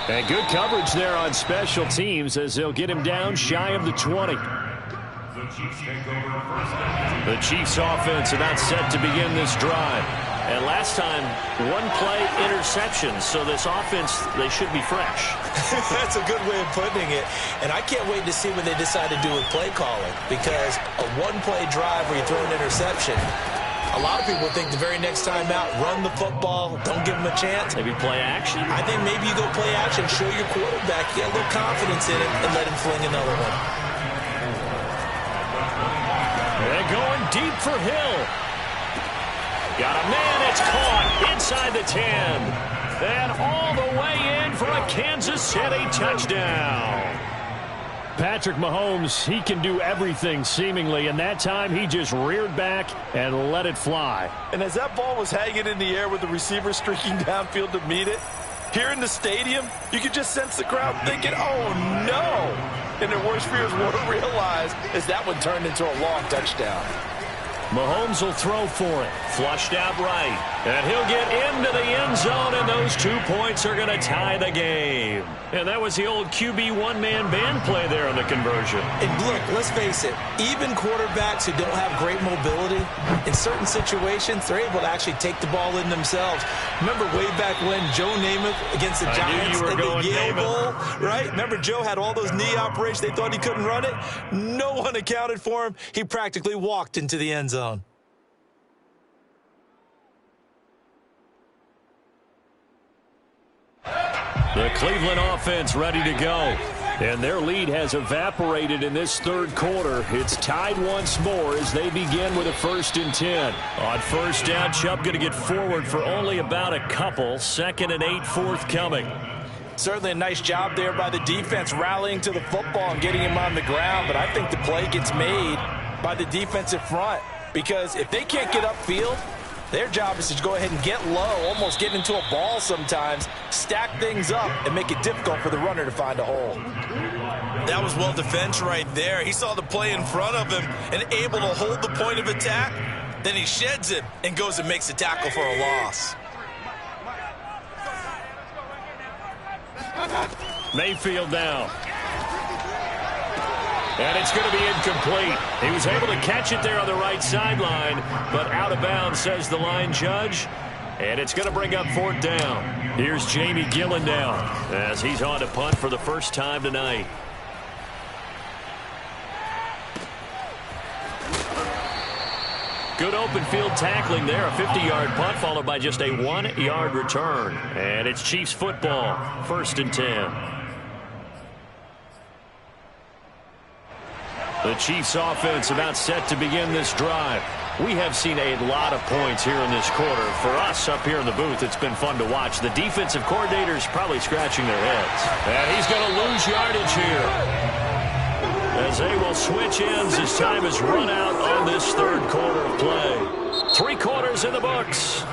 And good coverage there on special teams as they'll get him down shy of the 20. The Chiefs offense about set to begin this drive. And last time, one play interception. So this offense, they should be fresh. That's a good way of putting it. And I can't wait to see what they decide to do with play calling. Because a one-play drive where you throw an interception, a lot of people think the very next time out, run the football, don't give them a chance. Maybe play action? I think maybe you go play action, show your quarterback, get a little confidence in it, and let him fling another one. They're going deep for Hill. Got a man, it's caught inside the 10. And all the way in for a Kansas City touchdown. Patrick Mahomes, he can do everything seemingly, and that time he just reared back and let it fly. And as that ball was hanging in the air with the receiver streaking downfield to meet it, here in the stadium, you could just sense the crowd thinking, oh no! And their worst fears won't realize as that one turned into a long touchdown. Mahomes will throw for it. Flushed out right. And he'll get into the end zone, and those 2 points are going to tie the game. And that was the old QB one-man band play there on the conversion. And look, let's face it, even quarterbacks who don't have great mobility, in certain situations, they're able to actually take the ball in themselves. Remember way back when Joe Namath against the Giants in the Yale Bowl, right? Remember Joe had all those knee operations. They thought he couldn't run it. No one accounted for him. He practically walked into the end zone. The Cleveland offense ready to go. And their lead has evaporated in this third quarter. It's tied once more as they begin with a 1st and 10. On first down, Chubb going to get forward for only about a couple. 2nd and 8 forthcoming. Certainly a nice job there by the defense rallying to the football and getting him on the ground. But I think the play gets made by the defensive front. Because if they can't get upfield, their job is to go ahead and get low, almost get into a ball sometimes, stack things up, and make it difficult for the runner to find a hole. That was well defense right there. He saw the play in front of him and able to hold the point of attack. Then he sheds it and goes and makes a tackle for a loss. Mayfield now. And it's going to be incomplete. He was able to catch it there on the right sideline, but out of bounds, says the line judge. And it's going to bring up 4th down. Here's Jamie Gillen now as he's on to punt for the first time tonight. Good open field tackling there. A 50-yard punt followed by just a 1-yard return. And it's Chiefs football. 1st and 10. The Chiefs offense about set to begin this drive. We have seen a lot of points here in this quarter. For us up here in the booth, it's been fun to watch. The defensive coordinators probably scratching their heads. And he's going to lose yardage here as they will switch ends as time has run out on this third quarter of play. 3 quarters in the books.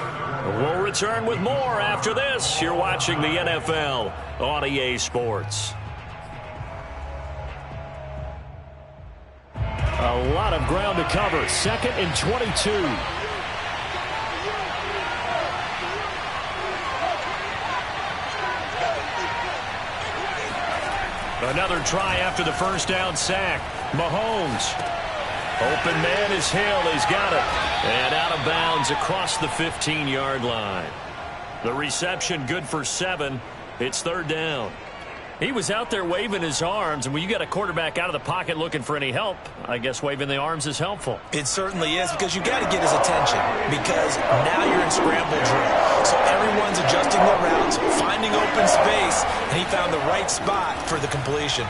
We'll return with more after this. You're watching the NFL on EA Sports. A lot of ground to cover. 2nd and 22. Another try after the first down sack. Mahomes. Open man is Hill. He's got it. And out of bounds across the 15-yard line. The reception good for 7. It's 3rd down. He was out there waving his arms, and when you got a quarterback out of the pocket looking for any help, I guess waving the arms is helpful. It certainly is, because you got to get his attention, because now you're in scramble drill. So everyone's adjusting their routes, finding open space, and he found the right spot for the completion.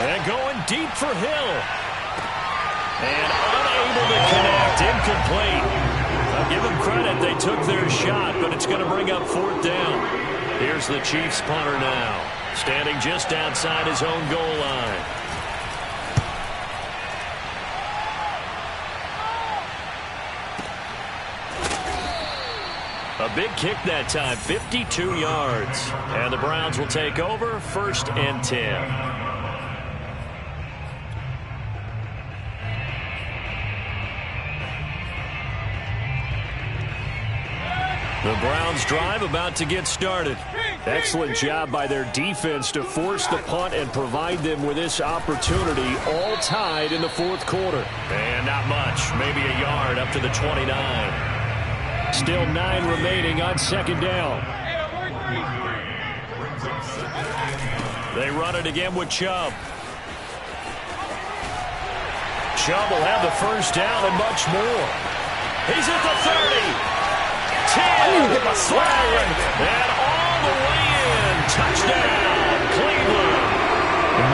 And going deep for Hill. And unable to connect, incomplete. I'll give them credit, they took their shot, but it's going to bring up 4th down. Here's the Chiefs punter now, standing just outside his own goal line. A big kick that time, 52 yards. And the Browns will take over, 1st and 10. The Browns drive about to get started. Excellent job by their defense to force the punt and provide them with this opportunity, all tied in the 4th quarter. And not much, maybe a yard up to the 29. Still 9 remaining on 2nd down. They run it again with Chubb. Chubb will have the 1st down and much more. He's at the 30. 10, flag, and all the way in. Touchdown, Cleveland.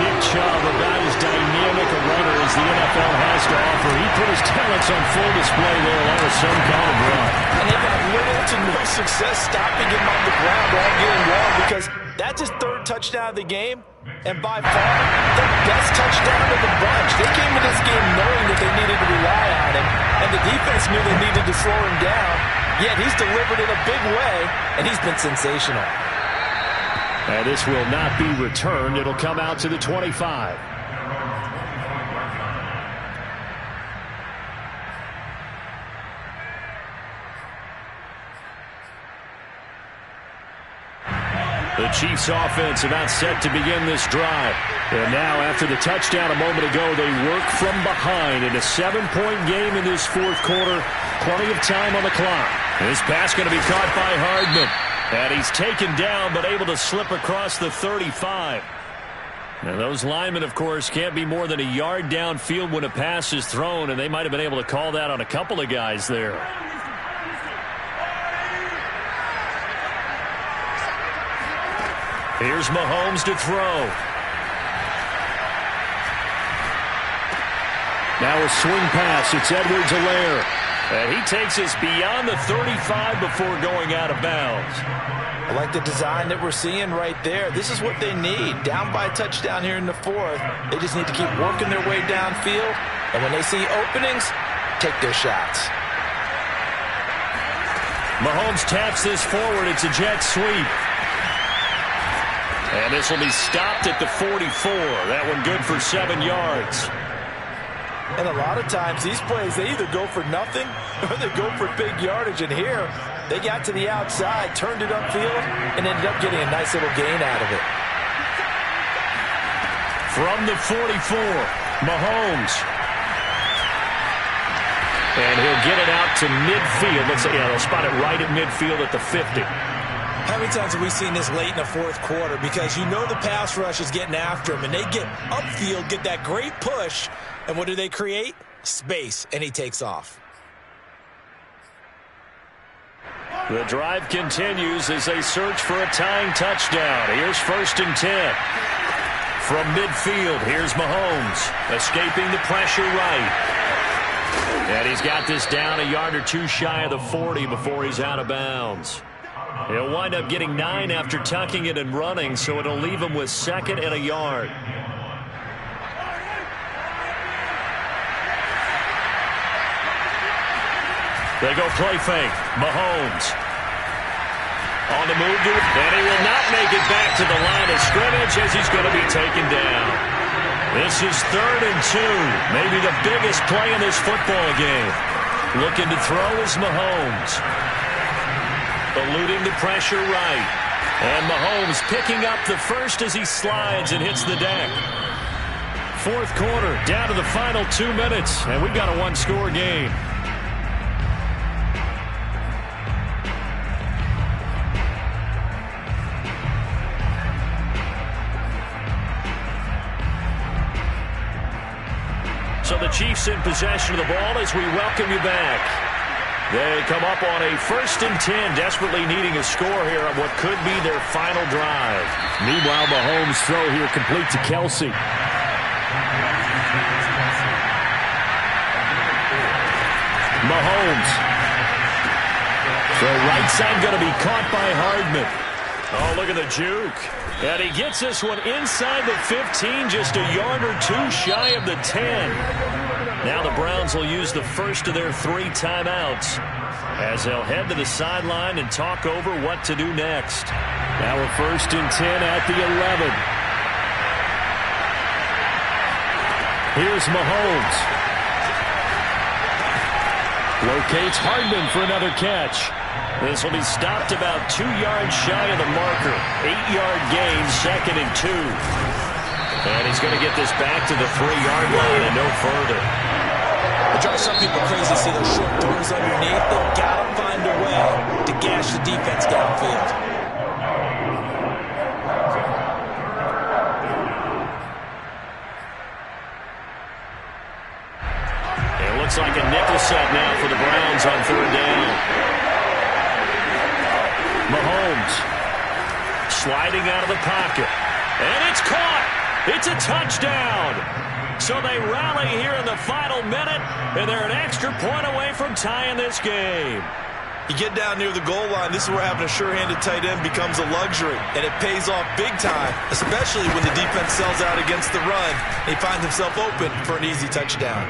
Nick Chubb, about as dynamic a runner as the NFL has to offer. He put his talents on full display there along with some kind of run. And they've had little to no success stopping him on the ground all game long because that's his 3rd touchdown of the game. And by far, the best touchdown of the bunch. They came to this game knowing that they needed to rely on him, and the defense knew they needed to slow him down. Yet he's delivered in a big way, and he's been sensational. And this will not be returned. It'll come out to the 25. The Chiefs offense about set to begin this drive. And now after the touchdown a moment ago, they work from behind in a 7-point game in this 4th quarter. Plenty of time on the clock. This pass going to be caught by Hardman. And he's taken down but able to slip across the 35. And those linemen, of course, can't be more than a yard downfield when a pass is thrown, and they might have been able to call that on a couple of guys there. Here's Mahomes to throw. Now a swing pass. It's Edwards-Helaire. And he takes us beyond the 35 before going out of bounds. I like the design that we're seeing right there. This is what they need. Down by a touchdown here in the 4th. They just need to keep working their way downfield. And when they see openings, take their shots. Mahomes taps this forward. It's a jet sweep. And this will be stopped at the 44. That one good for 7 yards. And a lot of times these plays, they either go for nothing or they go for big yardage. And here, they got to the outside, turned it upfield, and ended up getting a nice little gain out of it. From the 44, Mahomes. And he'll get it out to midfield. Let's say, yeah, they'll spot it right at midfield at the 50. How many times have we seen this late in the 4th quarter? Because you know the pass rush is getting after him, and they get upfield, get that great push, and what do they create? Space, and he takes off. The drive continues as they search for a tying touchdown. Here's 1st and 10. From midfield, here's Mahomes, escaping the pressure right. And he's got this down a yard or two shy of the 40 before he's out of bounds. He'll wind up getting 9 after tucking it and running, so it'll leave him with 2nd and a yard. They go play fake. Mahomes. On the move, and he will not make it back to the line of scrimmage as he's going to be taken down. This is 3rd and 2. Maybe the biggest play in this football game. Looking to throw is Mahomes. Eluding the pressure right. And Mahomes picking up the first as he slides and hits the deck. 4th quarter, down to the final 2 minutes, and we've got a 1-score game. So the Chiefs in possession of the ball as we welcome you back. They come up on a 1st and 10, desperately needing a score here on what could be their final drive. Meanwhile, Mahomes' throw here complete to Kelsey. Mahomes. The right side going to be caught by Hardman. Oh, look at the juke. And he gets this one inside the 15, just a yard or two shy of the 10. Now the Browns will use the first of their 3 timeouts as they'll head to the sideline and talk over what to do next. Now a 1st and 10 at the 11. Here's Mahomes. Locates Hardman for another catch. This will be stopped about 2 yards shy of the marker. 8-yard gain, 2nd and 2. And he's going to get this back to the 3-yard line and no further. It drives some people crazy to see those short throws underneath. They've got to find a way to gash the defense downfield. It looks like a nickel set now for the Browns on 3rd down. Mahomes sliding out of the pocket. And it's caught. It's a touchdown. So they rally here in the final minute, and they're an extra point away from tying this game. You get down near the goal line, this is where having a sure-handed tight end becomes a luxury, and it pays off big time, especially when the defense sells out against the run. He finds himself open for an easy touchdown.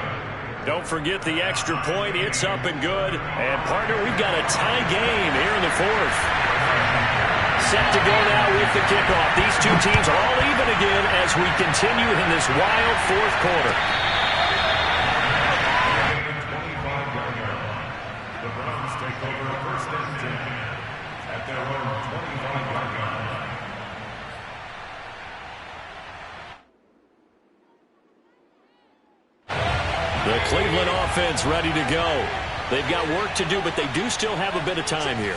Don't forget the extra point. It's up and good. And, partner, we've got a tie game here in the 4th. Set to go now with the kickoff. These 2 teams are all even again as we continue in this wild 4th quarter. The Browns take over 1st and 10 at their own 25-yard line. The Cleveland offense ready to go. They've got work to do, but they do still have a bit of time here.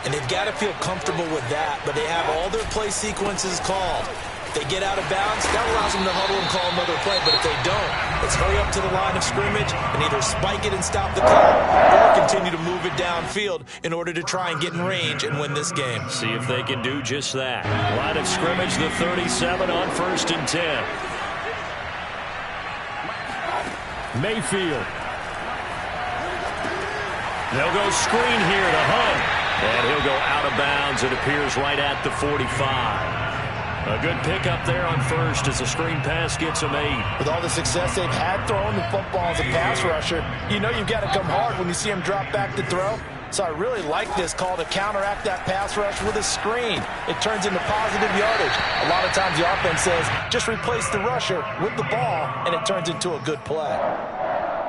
And they've got to feel comfortable with that, but they have all their play sequences called. If they get out of bounds, that allows them to huddle and call another play, but if they don't, let's hurry up to the line of scrimmage and either spike it and stop the clock or continue to move it downfield in order to try and get in range and win this game. See if they can do just that. Line of scrimmage, the 37 on 1st and 10. Mayfield. They'll go screen here to Hunt. And he'll go out of bounds, it appears, right at the 45. A good pickup there on 1st as the screen pass gets him 8. With all the success they've had throwing the football as a pass rusher, you know you've got to come hard when you see him drop back to throw. So I really like this call to counteract that pass rush with a screen. It turns into positive yardage. A lot of times the offense says, just replace the rusher with the ball, and it turns into a good play.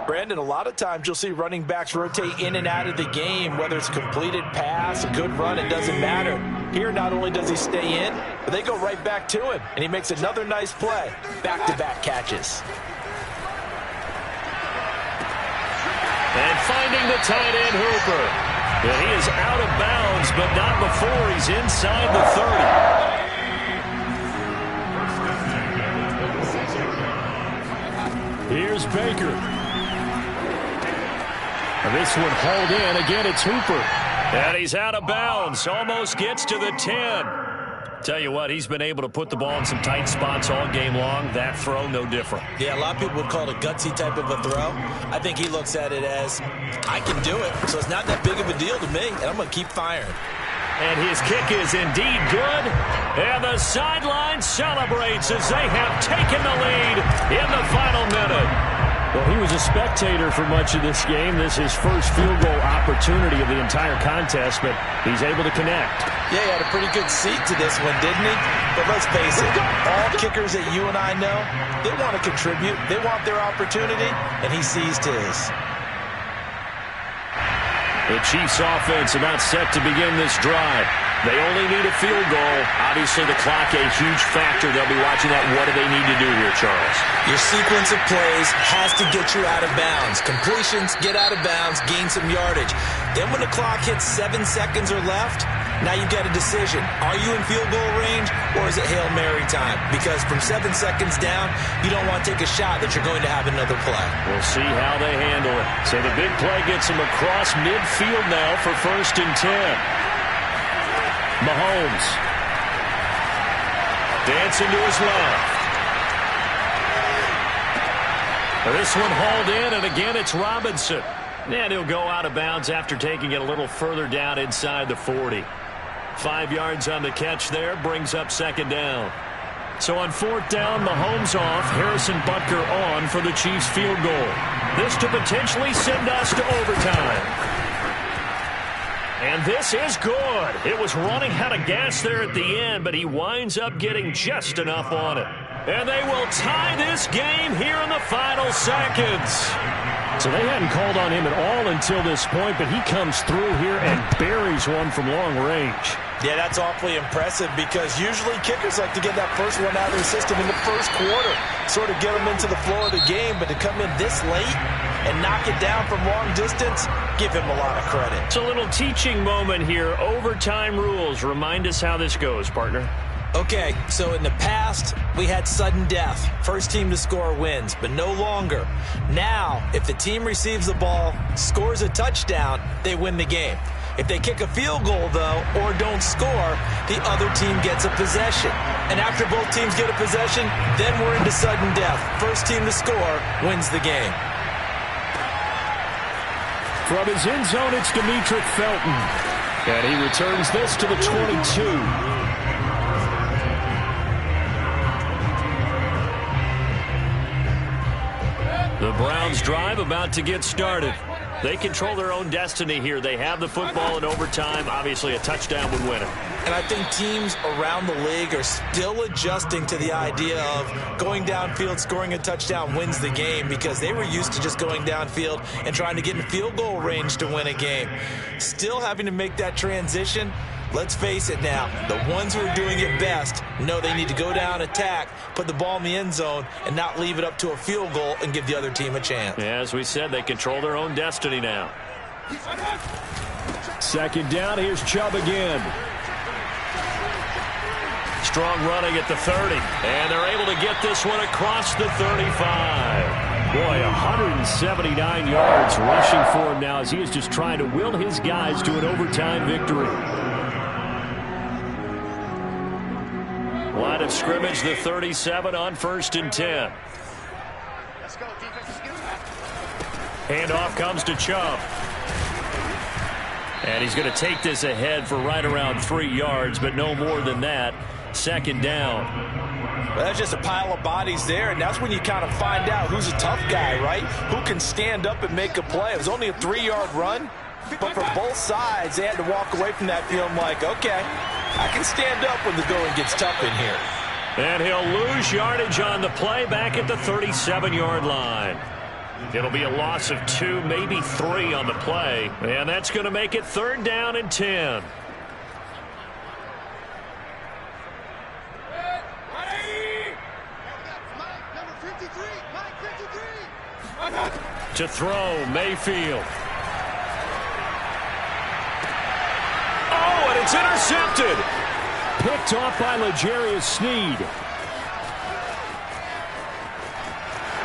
Brandon, a lot of times you'll see running backs rotate in and out of the game, whether it's a completed pass, a good run, it doesn't matter. Here, not only does he stay in, but they go right back to him, and he makes another nice play. Back-to-back catches. And finding the tight end, Hooper. And he is out of bounds, but not before he's inside the 30. Here's Baker. This one hauled in. Again, it's Hooper. And he's out of bounds. Almost gets to the 10. Tell you what, he's been able to put the ball in some tight spots all game long. That throw, no different. Yeah, a lot of people would call it a gutsy type of a throw. I think he looks at it as, I can do it, so it's not that big of a deal to me, and I'm going to keep firing. And his kick is indeed good. And the sideline celebrates as they have taken the lead in the final minute. Well, he was a spectator for much of this game. This is his first field goal opportunity of the entire contest, but he's able to connect. Yeah, he had a pretty good seat to this one, didn't he? But let's face it, all kickers that you and I know, they want to contribute. They want their opportunity, and he seized his. The Chiefs offense about set to begin this drive. They only need a field goal. Obviously, the clock a huge factor. They'll be watching that. What do they need to do here, Charles? Your sequence of plays has to get you out of bounds. Completions, get out of bounds, gain some yardage. Then when the clock hits 7 seconds or left, now you've got a decision. Are you in field goal range, or is it Hail Mary time? Because from 7 seconds down, you don't want to take a shot that you're going to have another play. We'll see how they handle it. So the big play gets them across midfield now for 1st and 10. Mahomes. Dancing to his left. This one hauled in, and again it's Robinson. And he'll go out of bounds after taking it a little further down inside the 40. 5 yards on the catch there, brings up 2nd down. So on 4th down, Mahomes off, Harrison Butker on for the Chiefs field goal. This to potentially send us to overtime. And this is good. It was running out of gas there at the end, but he winds up getting just enough on it. And they will tie this game here in the final seconds. So they hadn't called on him at all until this point, but he comes through here and buries one from long range. Yeah, that's awfully impressive because usually kickers like to get that first one out of their system in the first quarter, sort of get them into the flow of the game, but to come in this late and knock it down from long distance, give him a lot of credit. It's a little teaching moment here. Overtime rules. Remind us how this goes, partner. Okay, so in the past, we had sudden death. First team to score wins, but no longer. Now, if the team receives the ball, scores a touchdown, they win the game. If they kick a field goal, though, or don't score, the other team gets a possession. And after both teams get a possession, then we're into sudden death. First team to score wins the game. From his end zone, it's Demetric Felton. And he returns this to the 22. The Browns drive about to get started. They control their own destiny here. They have the football in overtime. Obviously, a touchdown would win it. And I think teams around the league are still adjusting to the idea of going downfield, scoring a touchdown wins the game because they were used to just going downfield and trying to get in field goal range to win a game. Still having to make that transition. Let's face it now, the ones who are doing it best know they need to go down, attack, put the ball in the end zone, and not leave it up to a field goal and give the other team a chance. Yeah, as we said, they control their own destiny now. Second down, here's Chubb again. Strong running at the 30, and they're able to get this one across the 35. Boy, 179 yards rushing for him now as he is just trying to will his guys to an overtime victory. Line of scrimmage, the 37 on 1st and 10. Let's go, defense. Handoff comes to Chubb. And he's going to take this ahead for right around 3 yards, but no more than that. Second down. Well, that's just a pile of bodies there, and that's when you kind of find out who's a tough guy, right? Who can stand up and make a play. It was only a 3-yard run, but for both sides, they had to walk away from that feeling like, okay, I can stand up when the going gets tough in here. And he'll lose yardage on the play back at the 37-yard line. It'll be a loss of 2, maybe 3 on the play, and that's going to make it 3rd down and 10. To throw, Mayfield. Oh, and it's intercepted. Picked off by L'Jarius Sneed.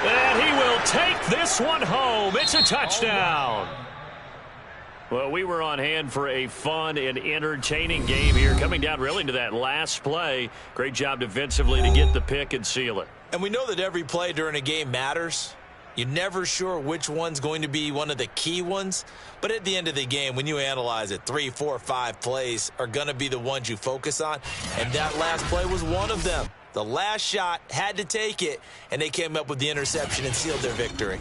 And he will take this one home. It's a touchdown. Well, we were on hand for a fun and entertaining game here. Coming down really to that last play. Great job defensively to get the pick and seal it. And we know that every play during a game matters. You're never sure which one's going to be one of the key ones. But at the end of the game, when you analyze it, 3, 4, 5 plays are going to be the ones you focus on. And that last play was one of them. The last shot had to take it, and they came up with the interception and sealed their victory.